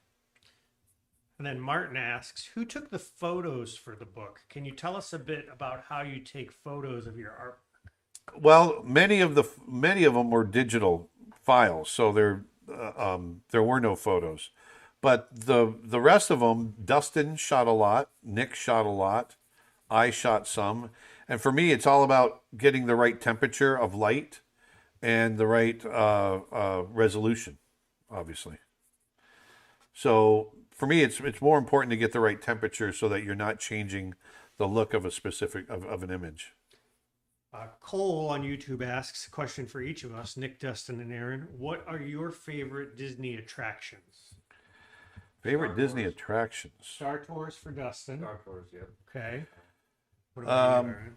And then Martin asks, who took the photos for the book? Can you tell us a bit about how you take photos of your art? Well, many of them were digital files, so there were no photos. But the rest of them, Dustin shot a lot, Nick shot a lot, I shot some, and for me, it's all about getting the right temperature of light and the right resolution, obviously. So for me, it's more important to get the right temperature so that you're not changing the look of a specific of an image. Cole on YouTube asks a question for each of us, Nick, Dustin, and Aaron. What are your favorite Disney attractions? Favorite Star Disney Tours. attractions? Star Tours for Dustin. Star Tours, yep. Okay. What about you, Aaron?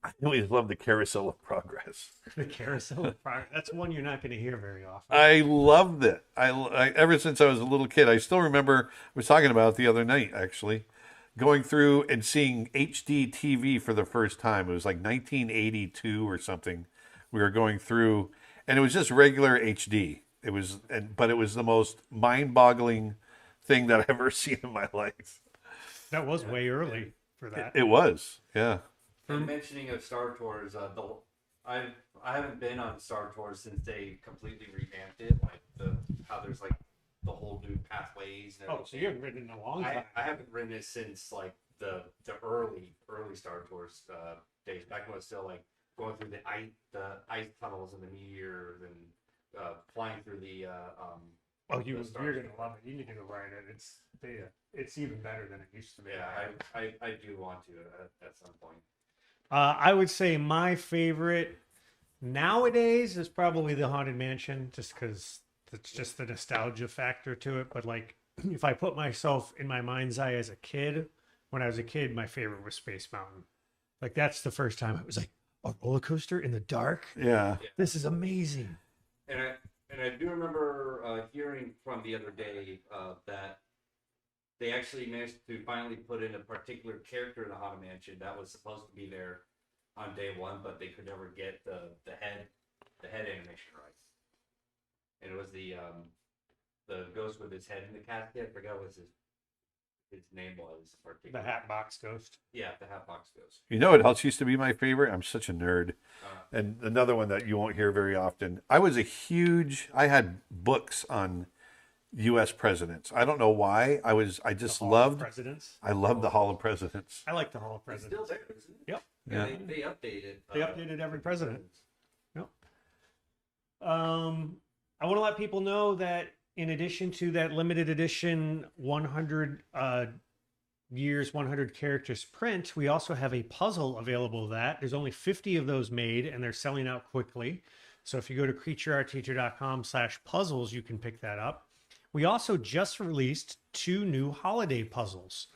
I always love the Carousel of Progress. The Carousel of Progress. That's one you're not going to hear very often. I loved it. I ever since I was a little kid. I still remember, I was talking about it the other night, actually, going through and seeing HD TV for the first time. It was like 1982 or something. We were going through, and it was just regular HD. But it was the most mind-boggling thing that I've ever seen in my life. That was way early for that. It was, yeah. And mentioning of Star Tours, I haven't been on Star Tours since they completely revamped it. Like how there's like the whole new pathways and everything. Oh, so you haven't ridden in a long time. I haven't ridden it since like the early Star Tours days, back when it was still like going through the ice tunnels and the meteors and flying through the Oh, you're Star going to Tours. love it. You need to go ride it. It's even better than it used to be. Yeah, I do want to at some point. I would say my favorite nowadays is probably the Haunted Mansion, just because it's just the nostalgia factor to it. But like, if I put myself in my mind's eye as a kid, when I was a kid, my favorite was Space Mountain. Like that's the first time it was like a roller coaster in the dark. Yeah. This is amazing. And I do remember hearing from the other day that they actually managed to finally put in a particular character in the Haunted Mansion that was supposed to be there on day one, but they could never get the head animation rights. And it was the ghost with his head in the casket. I forgot what his name was. The Hatbox Ghost. Yeah, the Hatbox Ghost. You know what else used to be my favorite? I'm such a nerd. And another one that you won't hear very often. I had books on U.S. presidents. I don't know why. I just Hall of loved. Presidents. I loved the Hall of Presidents. I like the Hall of It's Presidents. still there, isn't it? Yep. Yeah, Yeah. they updated. They updated every president. Yep. I want to let people know that in addition to that limited edition 100 years, 100 characters print, we also have a puzzle available of that. There's only 50 of those made, and they're selling out quickly. So if you go to creatureartteacher.com/puzzles, you can pick that up. We also just released 2 new holiday puzzles.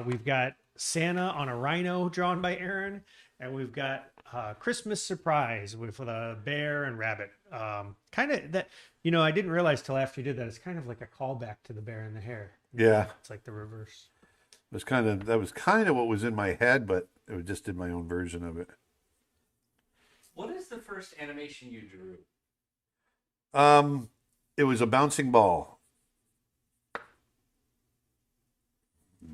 We've got Santa on a rhino drawn by Aaron, and we've got Christmas surprise with a bear and rabbit. Kind of that, I didn't realize till after you did that. It's kind of like a callback to the bear and the hare. Yeah, It's like the reverse. that was kind of what was in my head, but it just did my own version of it. What is the first animation you drew? It was a bouncing ball,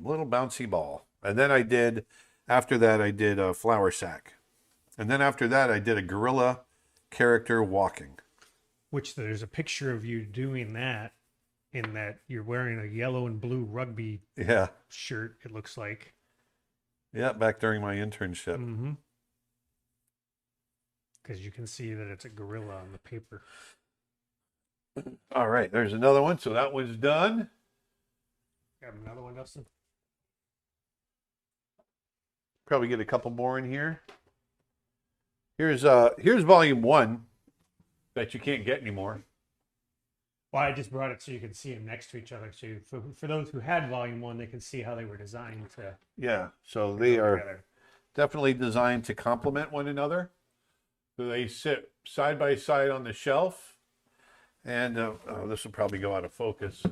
little bouncy ball, and then after that I did a flour sack, and then after that I did a gorilla character walking. Which there's a picture of you doing that, in that you're wearing a yellow and blue rugby Yeah, shirt, it looks like. yeah, back during my internship. Mm-hmm. Because you can see that it's a gorilla on the paper. All right, there's another one. So that one's done. Got another one, Dustin? Probably get a couple more in here. Here's volume 1 that you can't get anymore. Well, I just brought it so you can see them next to each other. So for those who had volume 1, they can see how they were designed to Yeah, so they go are together. definitely designed to complement one another. So they sit side by side on the shelf, and this will probably go out of focus,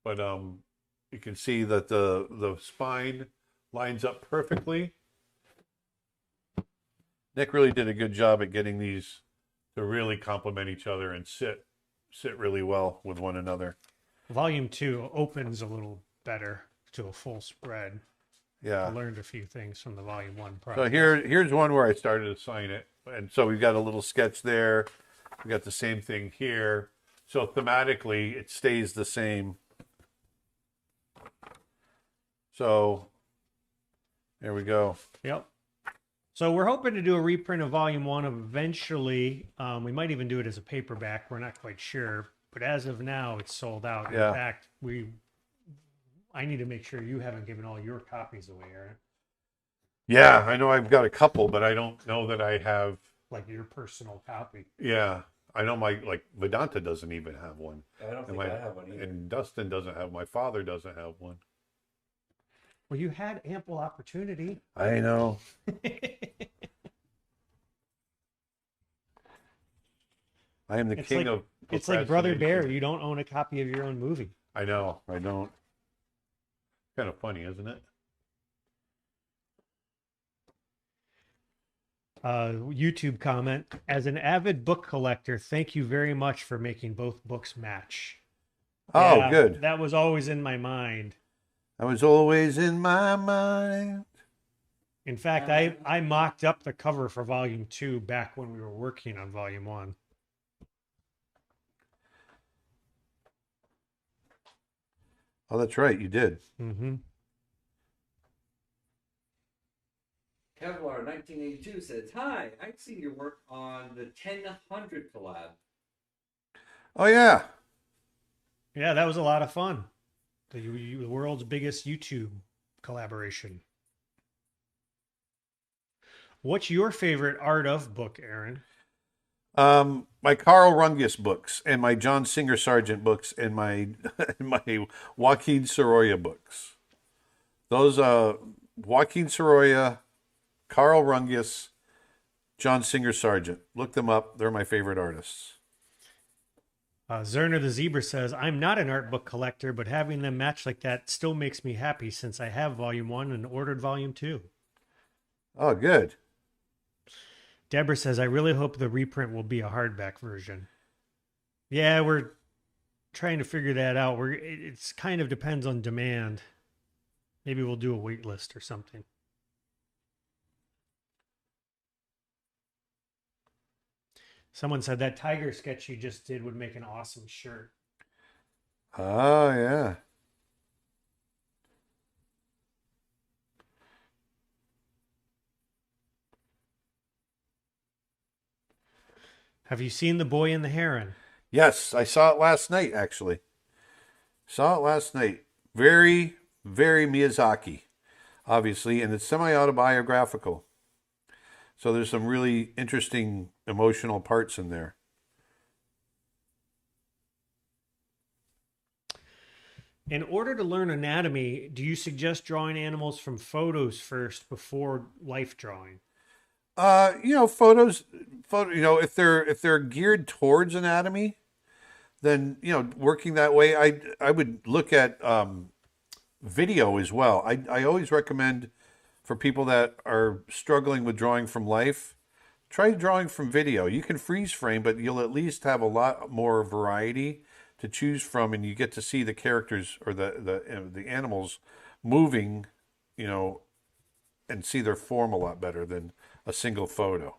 but you can see that the spine lines up perfectly. Nick really did a good job at getting these to really complement each other and sit really well with one another. Volume 2 opens a little better to a full spread. I Yeah. learned a few things from the volume 1 So process. here's one where I started to sign it. And so we've got a little sketch there. We got the same thing here. So thematically, it stays the same. So there we go. Yep. So we're hoping to do a reprint of volume 1 eventually. We might even do it as a paperback. We're not quite sure. But as of now, it's sold out. Yeah. In fact, I need to make sure you haven't given all your copies away, Aaron. Yeah, I know I've got a couple, but I don't know that I have. Like your personal copy. Yeah, I know Vedanta doesn't even have one. I don't think And I have one either. And Dustin doesn't have. My father doesn't have one. Well, you had ample opportunity. I know. I am the It's king like- of. It's like Brother Bear. procrastination. You don't own a copy of your own movie. I know. I don't. Kind of funny, isn't it? YouTube comment. As an avid book collector, thank you very much for making both books match. Oh, Yeah, good. That was always in my mind. That was always in my mind. In fact, I mocked up the cover for volume 2 back when we were working on volume 1. Oh, that's right. You did. Mm-hmm. Kevlar 1982 says, "Hi, I've seen your work on the 1000 collab. Oh, yeah. Yeah, that was a lot of fun. The world's biggest YouTube collaboration. What's your favorite art of book, Aaron? My Carl Rungus books and my John Singer Sargent books and my my Joaquin Sorolla books. Those Joaquin Sorolla, Carl Rungus, John Singer Sargent. Look them up. They're my favorite artists. Zerner the Zebra says, I'm not an art book collector, but having them match like that still makes me happy since I have volume 1 and ordered volume 2. Oh, good. Deborah says, I really hope the reprint will be a hardback version. Yeah, we're trying to figure that out. It's kind of depends on demand. Maybe we'll do a wait list or something. Someone said that tiger sketch you just did would make an awesome shirt. Oh, yeah. Have you seen The Boy and the Heron? Yes, I saw it last night, actually. Saw it last night. Very, very Miyazaki, obviously, and it's semi-autobiographical. So there's some really interesting emotional parts in there. In order to learn anatomy, do you suggest drawing animals from photos first before life drawing? If they're geared towards anatomy, then working that way, I would look at video as well. I always recommend for people that are struggling with drawing from life, try drawing from video. You can freeze frame, but you'll at least have a lot more variety to choose from, and you get to see the characters or the animals moving, you know, and see their form a lot better than a single photo.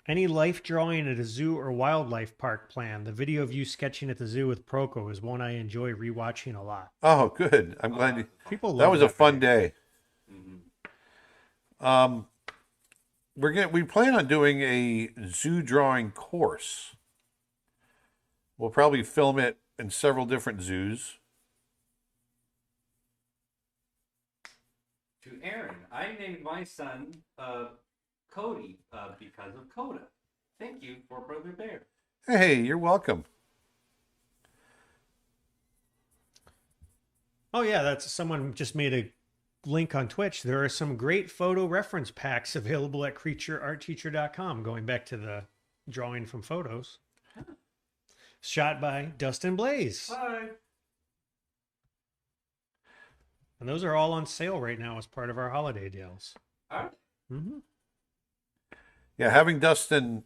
Any life drawing at a zoo or wildlife park plan? The video of you sketching at the zoo with Proco is one I enjoy rewatching a lot. Oh, good. I'm glad People love that was a fun video. day. Mm-hmm. Um, we plan on doing a zoo drawing course. We'll probably film it in several different zoos. To Aaron, I named my son Cody because of Coda. Thank you for Brother Bear. Hey, you're welcome. Oh yeah, that's someone just made a link on Twitch. There are some great photo reference packs available at creatureartteacher.com, going back to the drawing from photos. Shot by Dustin Blaze. Bye. And those are all on sale right now as part of our holiday deals. All right. Mm-hmm. Yeah, having Dustin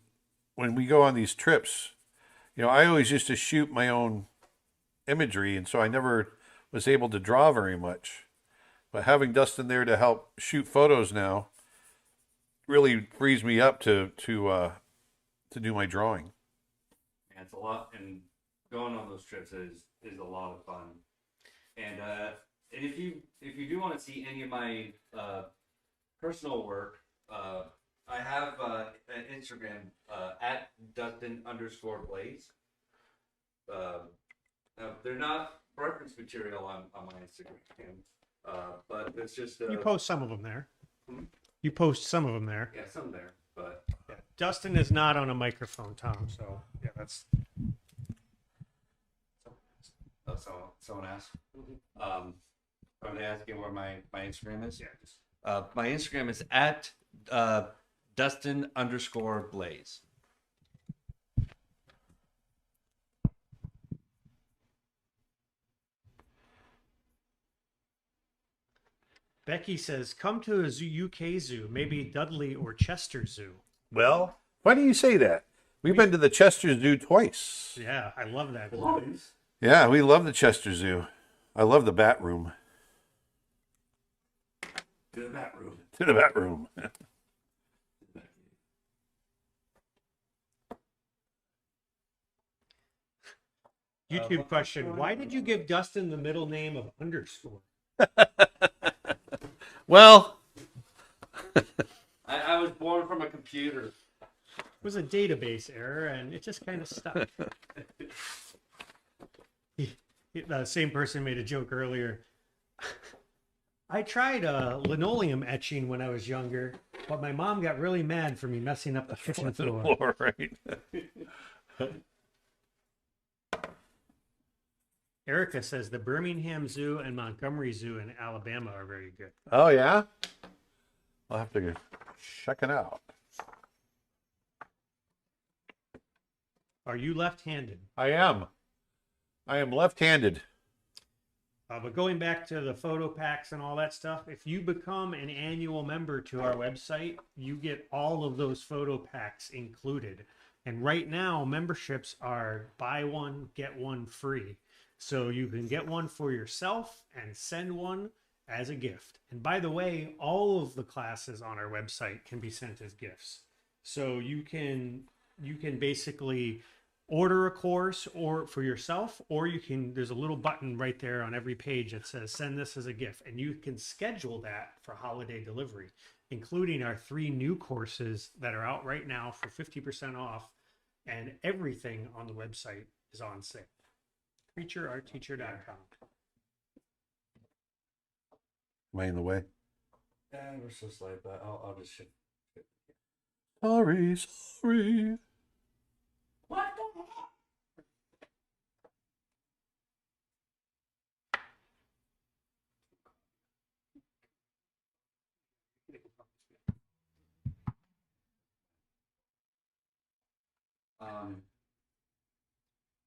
when we go on these trips, I always used to shoot my own imagery, and so I never was able to draw very much. But having Dustin there to help shoot photos now really frees me up to do my drawing. Yeah, it's a lot, and going on those trips is a lot of fun. And if you do want to see any of my personal work, I have an Instagram at Dustin_Blaze. Now, they're not reference material on my Instagram, but it's just You post some of them there. Hmm? You post some of them there. yeah, some there, but Yeah. Dustin is not on a microphone, Tom. So yeah, that's someone asked. Are they asking where my Instagram is? yeah. Just, My Instagram is at Dustin_Blaze. Becky says, "Come to a zoo, UK zoo, maybe Dudley or Chester Zoo." Well, why do you say that? We've been to the Chester Zoo twice. Yeah, I love that. Yeah, we love the Chester Zoo. I love the bat room. To the bat room. To the bat room. YouTube question: why did you give Dustin the middle name of underscore? Well, I was born from a computer. It was a database error, and it just kind of stuck. The same person made a joke earlier. I tried linoleum etching when I was younger, but my mom got really mad for me messing up the kitchen floor. floor, right? Erica says the Birmingham Zoo and Montgomery Zoo in Alabama are very good. Oh, yeah? I'll have to check it out. Are you left-handed? I am. I am left-handed. But going back to the photo packs and all that stuff, if you become an annual member to our website, you get all of those photo packs included. And right now, memberships are buy one, get one free. So you can get one for yourself and send one as a gift. And by the way, all of the classes on our website can be sent as gifts. So you can basically order a course or for yourself, or there's a little button right there on every page that says send this as a gift, and you can schedule that for holiday delivery, including our 3 new courses that are out right now for 50% off, and everything on the website is on sale. CreatureArtTeacher.com. Am I in the way? Yeah, we're so late, but I'll just shift. Sorry. What the heck?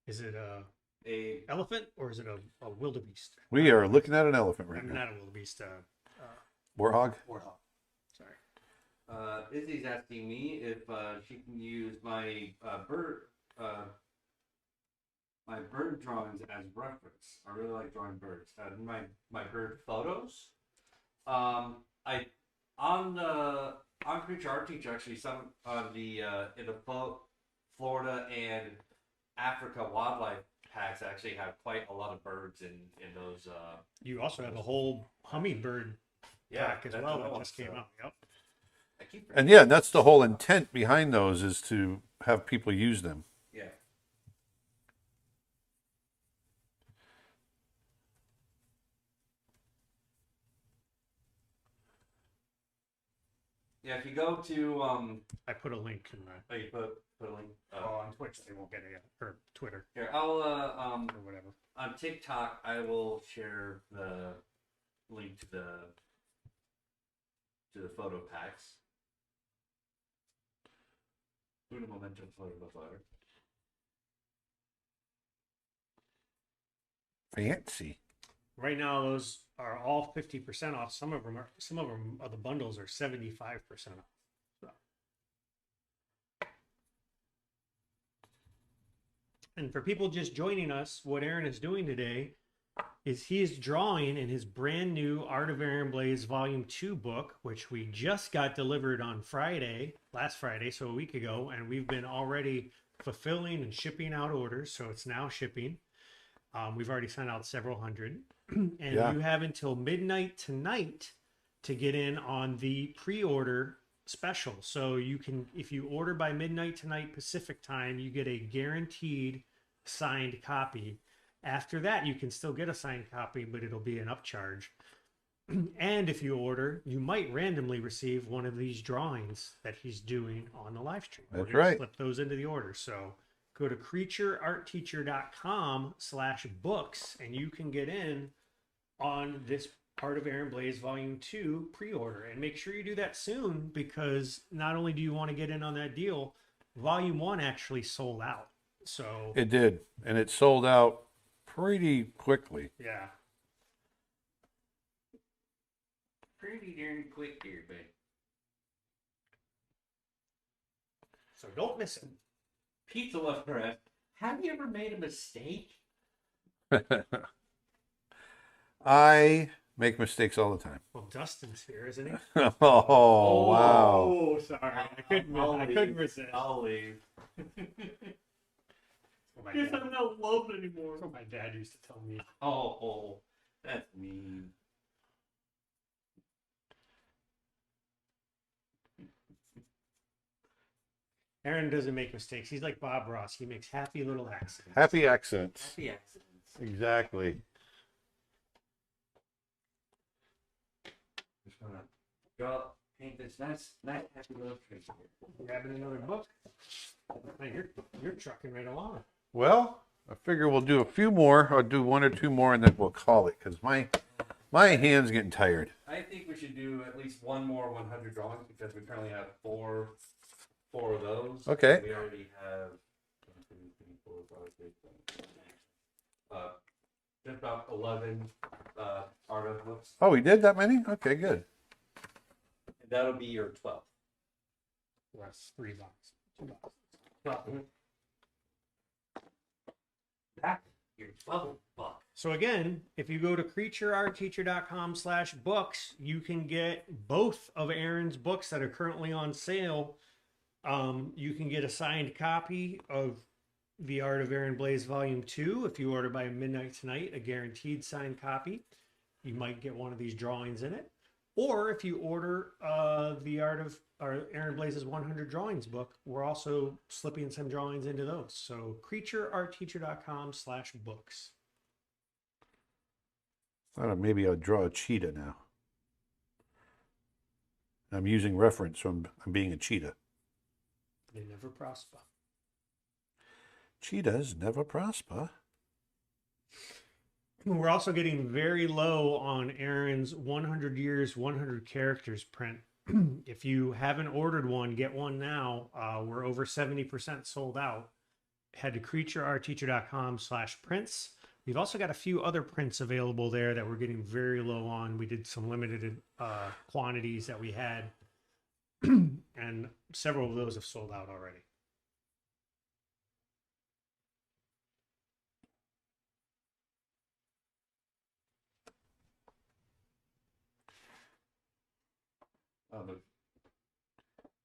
Is it a A elephant or is it a wildebeest? We are looking at an elephant right I'm now. not a wildebeest. Warhog? Warhol. Sorry. Izzy's asking me if she can use my bird drawings as reference. I really like drawing birds. My bird photos. I on Creature Art Teacher actually some of the in the Florida and Africa wildlife packs actually have quite a lot of birds in those. You also have a whole hummingbird pack as that's well another that one, just came so out. Yep. I keep And yeah, that's the whole intent behind those, is to have people use them. yeah. Yeah, if you go to I put a link in the oh, you put a link on Twitch. They won't get it, or Twitter here. I'll or whatever. on TikTok I will share the link to the photo packs. Una momento photo flyer. Fancy. Right now, those are all 50% off. Some of them are the bundles are 75% off. So. And for people just joining us, what Aaron is doing today is he is drawing in his brand new Art of Aaron Blaze Volume 2 book, which we just got delivered on last Friday, so a week ago, and we've been already fulfilling and shipping out orders, so it's now shipping. We've already sent out several hundred, and Yeah. you have until midnight tonight to get in on the pre-order special. So you can, if you order by midnight tonight Pacific time, you get a guaranteed signed copy. After that, you can still get a signed copy, but it'll be an upcharge. And if you order, you might randomly receive one of these drawings that he's doing on the live stream. That's We're gonna right. slip those into the order. So go to creatureartteacher.com/books and you can get in on this Art of Aaron Blaze Volume 2 pre-order. And make sure you do that soon, because not only do you want to get in on that deal, Volume 1 actually sold out. So It did. And it sold out pretty quickly. yeah. Pretty darn quick here, babe. So don't miss it. Pizza Lover asks, have you ever made a mistake? I make mistakes all the time. Well, Dustin's here, isn't he? Oh, wow. Oh, sorry. I couldn't resist. I'll leave. What my Guess dad- I'm not loved anymore. that's what my dad used to tell me. Oh, that's mean. Aaron doesn't make mistakes. He's like Bob Ross. He makes happy little accidents. Happy accents. Happy accidents. Exactly. Just gonna draw, paint this nice happy little tree here. Grabbing another book. Hey, you're trucking right along. Well, I figure we'll do a few more. I'll do 1 or 2 more and then we'll call it, because my hand's getting tired. I think we should do at least one more 100 drawings, because we currently have four of those. Okay. We already have 1, 2, 3, 4, 5, 6, 7, 8, just about 11 art of books. Oh, we did that many? Okay, good. And that'll be your 12th. That's 3 bucks. 2 bucks. That's your 12th book. So again, if you go to creatureartteacher.com/books, you can get both of Aaron's books that are currently on sale You can get a signed copy of The Art of Aaron Blaze Volume 2 if you order by midnight tonight, a guaranteed signed copy. You might get one of these drawings in it. Or if you order The Art of Aaron Blaze's 100 Drawings book, we're also slipping some drawings into those. So creatureartteacher.com/books. Thought maybe I'd draw a cheetah now. I'm using reference from I'm being a cheetah. They never prosper. Cheetahs never prosper. We're also getting very low on Aaron's 100 Years, 100 Characters print. If you haven't ordered one, get one now. We're over 70% sold out. Head to creatureartteacher.com/prints. We've also got a few other prints available there that we're getting very low on. We did some limited quantities that we had, and several of those have sold out already. But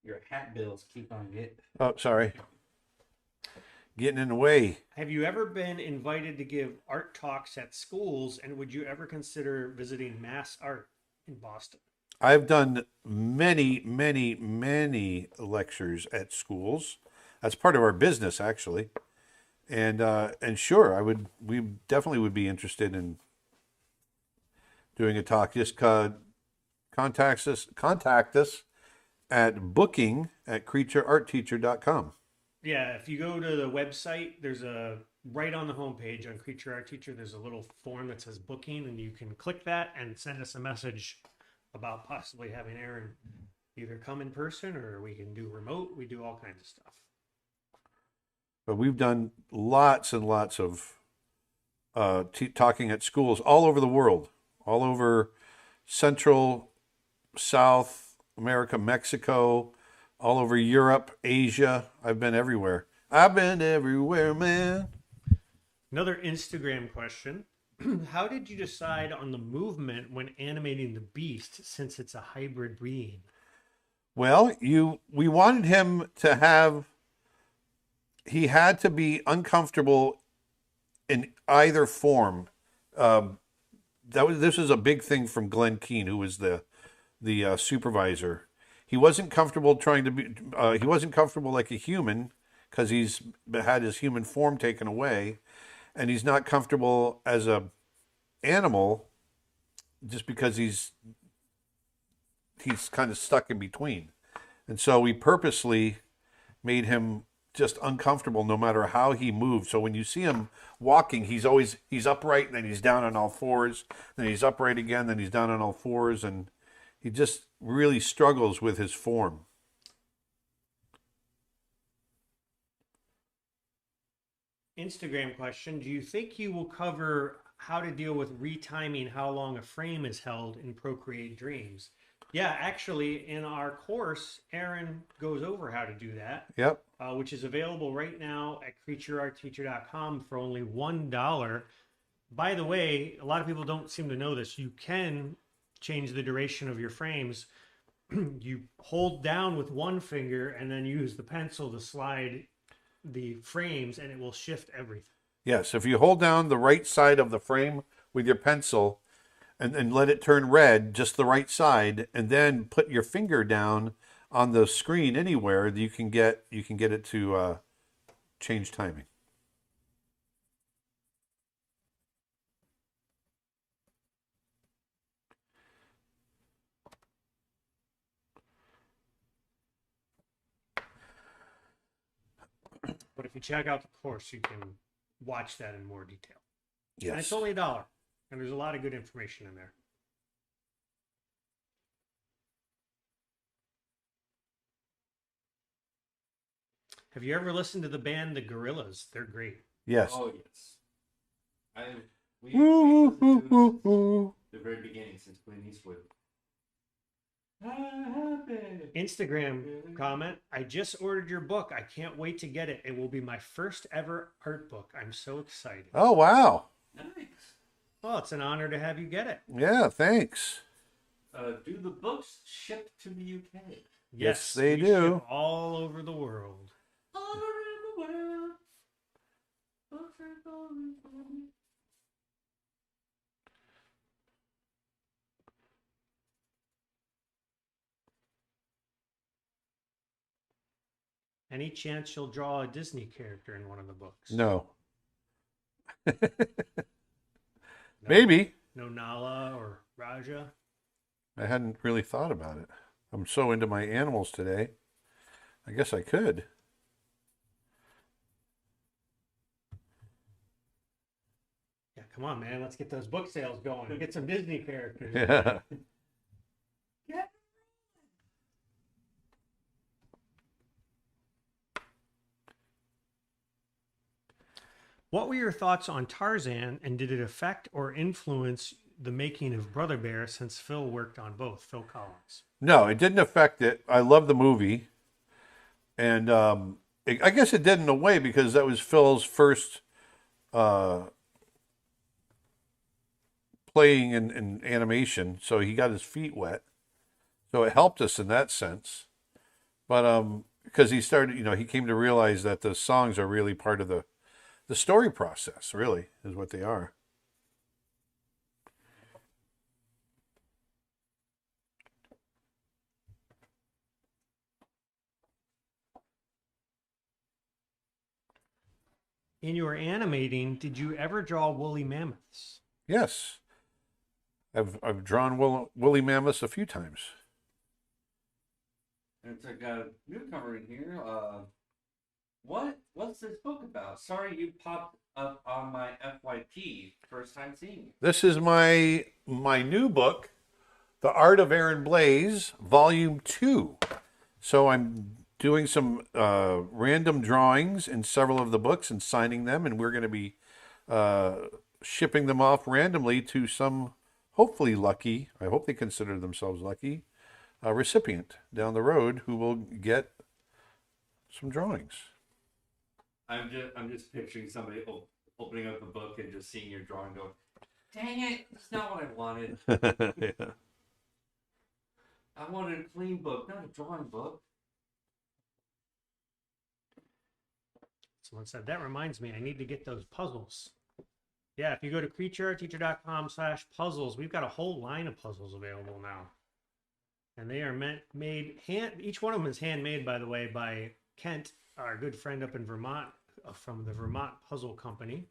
your hat bills keep on getting. Oh, sorry. Getting in the way. Have you ever been invited to give art talks at schools, and would you ever consider visiting Mass Art in Boston? I've done many, many, many lectures at schools. That's part of our business, actually. And sure, we definitely would be interested in doing a talk. Just contact us at booking@creatureartteacher.com. Yeah, if you go to the website, there's right on the homepage on Creature Art Teacher, there's a little form that says booking, and you can click that and send us a message about possibly having Aaron either come in person or we can do remote. We do all kinds of stuff. But we've done lots and lots of talking at schools all over the world, all over Central, South America, Mexico, all over Europe, Asia. I've been everywhere. I've been everywhere, man. Another Instagram question. How did you decide on the movement when animating the beast, since it's a hybrid being? Well, we wanted him to have, he had to be uncomfortable in either form. This was a big thing from Glenn Keane, who was the supervisor. He wasn't comfortable trying to be. He wasn't comfortable like a human because he's had his human form taken away, and he's not comfortable as a animal just because he's kind of stuck in between. And so we purposely made him just uncomfortable no matter how he moved. So when you see him walking, he's upright, and then he's down on all fours, then he's upright again, then he's down on all fours, and he just really struggles with his form. Instagram question. Do you think you will cover how to deal with retiming how long a frame is held in Procreate Dreams? Yeah, actually, in our course, Aaron goes over how to do that. Yep. Which is available right now at creatureartteacher.com for only $1. By the way, a lot of people don't seem to know this. You can change the duration of your frames. You hold down with one finger and then use the pencil to slide the frames, and it will shift everything. Yes, if you hold down the right side of the frame with your pencil and let it turn red, just the right side, and then put your finger down on the screen anywhere, you can get it to change timing. But if you check out the course, you can watch that in more detail. Yes. And it's only $1, and there's a lot of good information in there. Have you ever listened to the band The Gorillas? They're great. Yes. Oh yes. We Woo, woo, listened woo, to woo. the very beginning since Clint Eastwood. Instagram comment. I just ordered your book. I can't wait to get it. It will be my first ever art book. I'm so excited. Oh, wow. Nice. Well, it's an honor to have you get it. Yeah, thanks. do the books ship to the UK? Yes, they we do. ship all over the world. All around the world. Books are going for me. Any chance you'll draw a Disney character in one of the books? No. No? Maybe. No Nala or Raja? I hadn't really thought about it. I'm so into my animals today. I guess I could. Yeah, come on, man. Let's get those book sales going. Get some Disney characters. Yeah. Yeah. What were your thoughts on Tarzan, and did it affect or influence the making of Brother Bear since Phil worked on both? Phil Collins. No, it didn't affect it. I love the movie. And I guess it did in a way because that was Phil's first playing in animation. So he got his feet wet. So it helped us in that sense. But because he started, he came to realize that the songs are really part of the story process, really, is what they are. In your animating, did you ever draw woolly mammoths? Yes. I've drawn woolly mammoths a few times. And it's like a newcomer in here. What's this book about? Sorry, you popped up on my FYP. First time seeing you. This is my new book, The Art of Aaron Blaise, Volume 2. So I'm doing some random drawings in several of the books and signing them, and we're going to be shipping them off randomly to some hopefully lucky, I hope they consider themselves lucky, recipient down the road who will get some drawings. I'm just picturing somebody opening up a book and just seeing your drawing, going, "Dang it, that's not what I wanted. Yeah. I wanted a clean book, not a drawing book." Someone said, that reminds me, I need to get those puzzles. Yeah, if you go to creatureartteacher.com/puzzles, we've got a whole line of puzzles available now. And they are each one of them is handmade, by the way, by Kent, our good friend up in Vermont, from the Vermont Puzzle Company.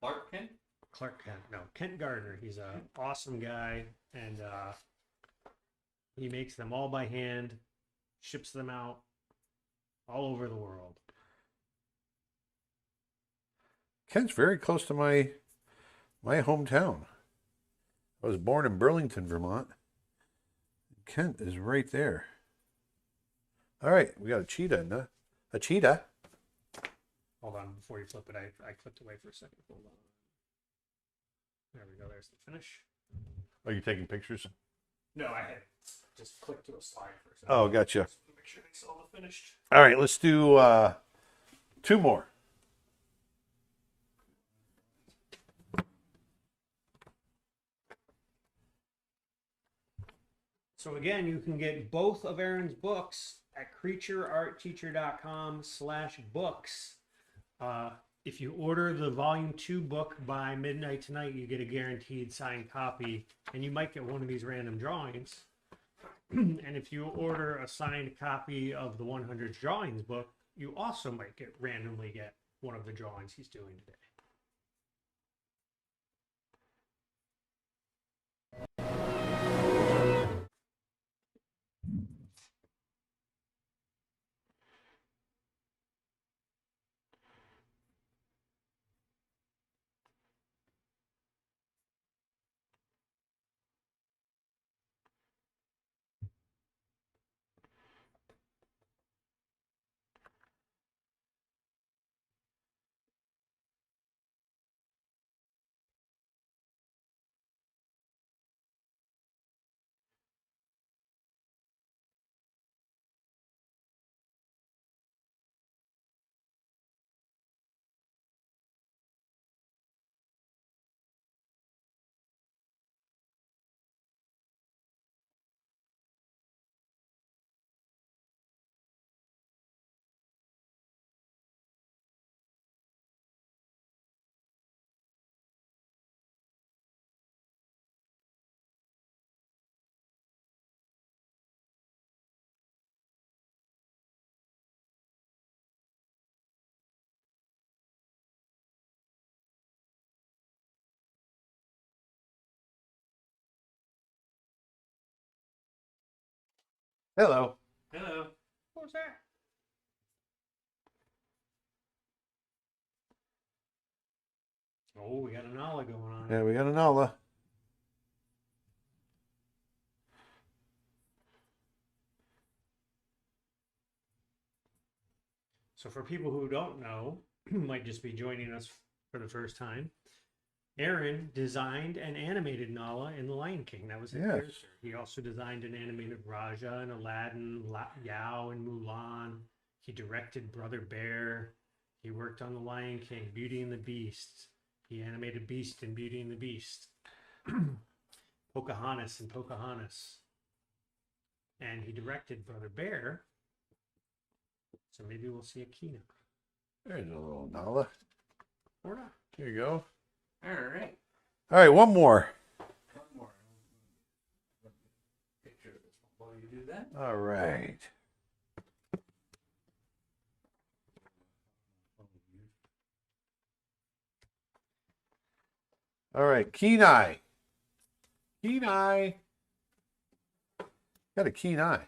Clark Kent? Clark Kent, no, Kent Gardner. He's an awesome guy, and he makes them all by hand, ships them out all over the world. Kent's very close to my hometown. I was born in Burlington, Vermont. Kent is right there. All right, we got a cheetah, a cheetah. Hold on, before you flip it, I clicked away for a second. Hold on. There we go. There's the finish. Are you taking pictures? No, I had just clicked to a slide for a second. Oh, gotcha. Just make sure they saw the finished. All right, let's do 2 more. So again, you can get both of Aaron's books at creatureartteacher.com/books. If you order the volume 2 book by midnight tonight, you get a guaranteed signed copy, and you might get one of these random drawings. And if you order a signed copy of the 100 drawings book, you also might randomly get one of the drawings he's doing today. Hello. Hello. What was that? Oh, we got an Nala going on. Yeah, we got an Nala. So for people who don't know, might just be joining us for the first time, Aaron designed and animated Nala in The Lion King. That was his Yes. character. He also designed and animated Raja and Aladdin, Yao and Mulan. He directed Brother Bear. He worked on The Lion King, Beauty and the Beast. He animated Beast and Beauty and the Beast. Pocahontas and Pocahontas. And he directed Brother Bear. So maybe we'll see a keynote. There's a little Nala. Or not. Here you go. All right. All right, one more. One more. Picture of this one while you do that. All right. All right, Kenai. Kenai. Got a keen eye.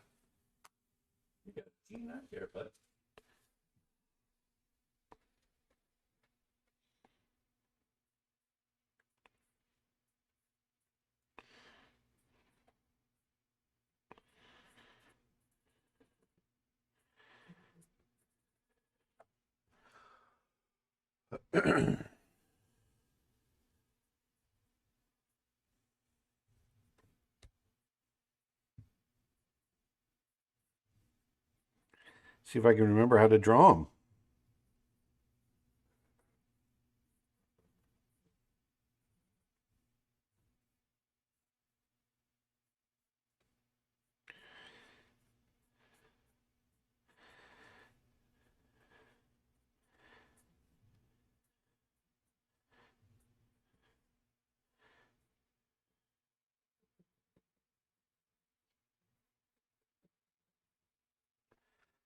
You got a keen eye here, bud. See if I can remember how to draw them.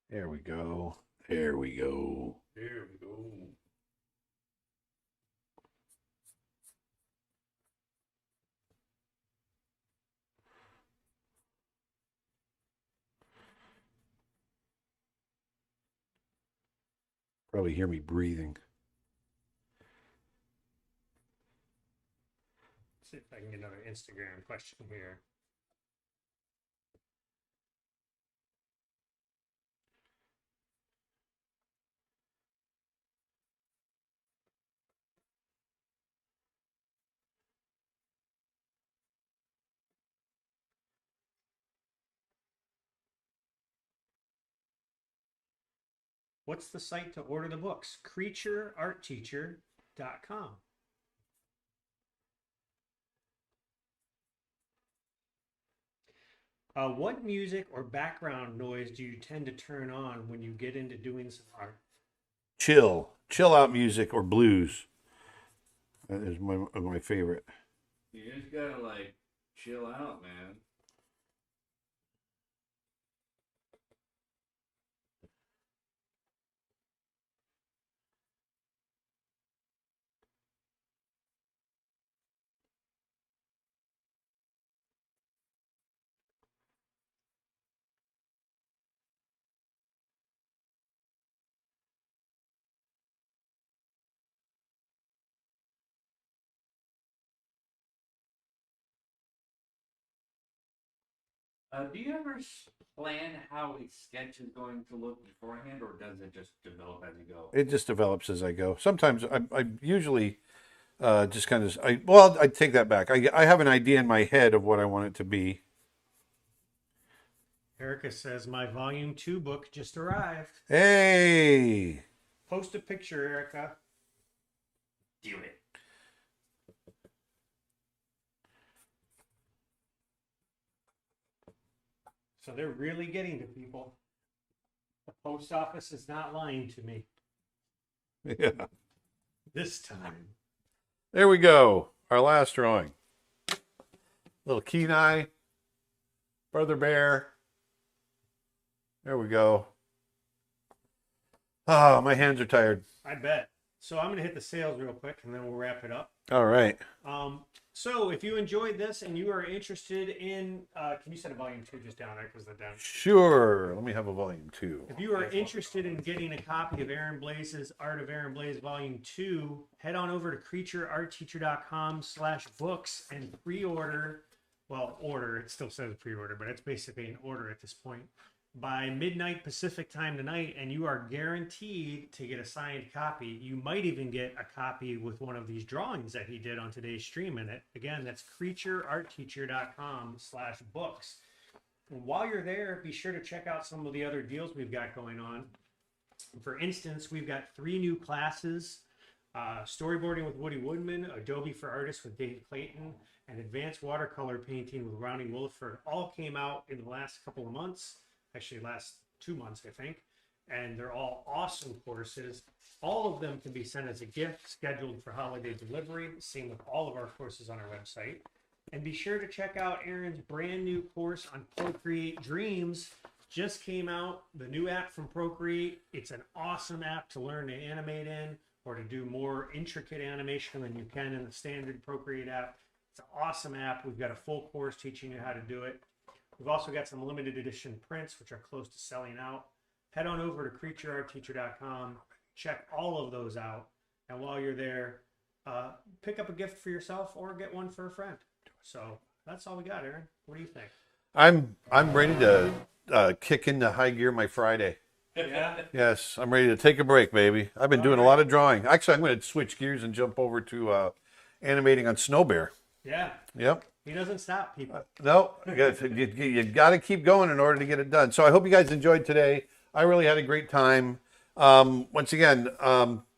There we go. There we go. There we go. Probably hear me breathing. See if I can get another Instagram question here. What's the site to order the books? CreatureArtTeacher.com. What music or background noise do you tend to turn on when you get into doing some art? Chill out music or blues. That is my favorite. You just gotta like chill out, man. Do you ever plan how a sketch is going to look beforehand, or does it just develop as you go? It just develops as I go. Sometimes I usually just kind of I take that back. I have an idea in my head of what I want it to be. Erica says, my volume 2 book just arrived. Hey, Post a picture, Erica. Do it. So they're really getting to people. The post office is not lying to me yeah. this time. There we go. Our last drawing. Little Kenai, Brother Bear. There we go. Oh, my hands are tired. I bet. So I'm going to hit the sales real quick and then we'll wrap it up. All right. So if you enjoyed this and you are interested in, can you set a volume 2 just down there because the down. Sure. Let me have a volume 2. If you are interested in getting a copy of Aaron Blaze's Art of Aaron Blaze Volume 2, head on over to creatureartteacher.com/books and pre-order. Well, order, it still says pre-order, but it's basically an order at this point. By midnight Pacific time tonight, and you are guaranteed to get a signed copy. You might even get a copy with one of these drawings that he did on today's stream in it. Again, that's creatureartteacher.com/books. And while you're there, be sure to check out some of the other deals we've got going on. For instance, we've got 3 new classes, storyboarding with Woody Woodman, Adobe for Artists with Dave Clayton, and advanced watercolor painting with Ronnie Williford. All came out in the last couple of months, actually last 2 months, I think. And they're all awesome courses. All of them can be sent as a gift, scheduled for holiday delivery. Same with all of our courses on our website. And be sure to check out Aaron's brand new course on Procreate Dreams. Just came out, the new app from Procreate. It's an awesome app to learn to animate in or to do more intricate animation than you can in the standard Procreate app. It's an awesome app. We've got a full course teaching you how to do it. We've also got some limited edition prints, which are close to selling out. Head on over to creatureartteacher.com. Check all of those out. And while you're there, pick up a gift for yourself or get one for a friend. So that's all we got, Aaron. What do you think? I'm ready to kick into high gear my Friday. Yeah. Yes, I'm ready to take a break, baby. I've been doing a lot of drawing. Actually, I'm going to switch gears and jump over to animating on Snow Bear. Yeah. Yep. He doesn't stop people. No, you got to keep going in order to get it done. So I hope you guys enjoyed today. I really had a great time. Once again,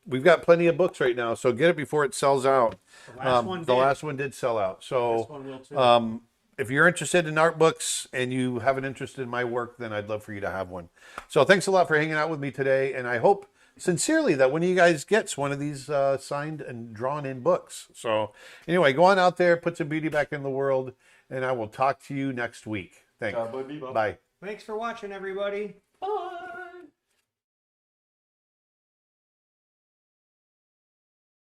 we've got plenty of books right now, so get it before it sells out. The last one did sell out. So This one will too. if you're interested in art books and you have an interest in my work, then I'd love for you to have one. So thanks a lot for hanging out with me today, and I hope sincerely that one of you guys gets one of these signed and drawn in books. So anyway, go on out there, put some beauty back in the world, and I will talk to you next week. Thanks. Bye. Thanks for watching, everybody. Bye.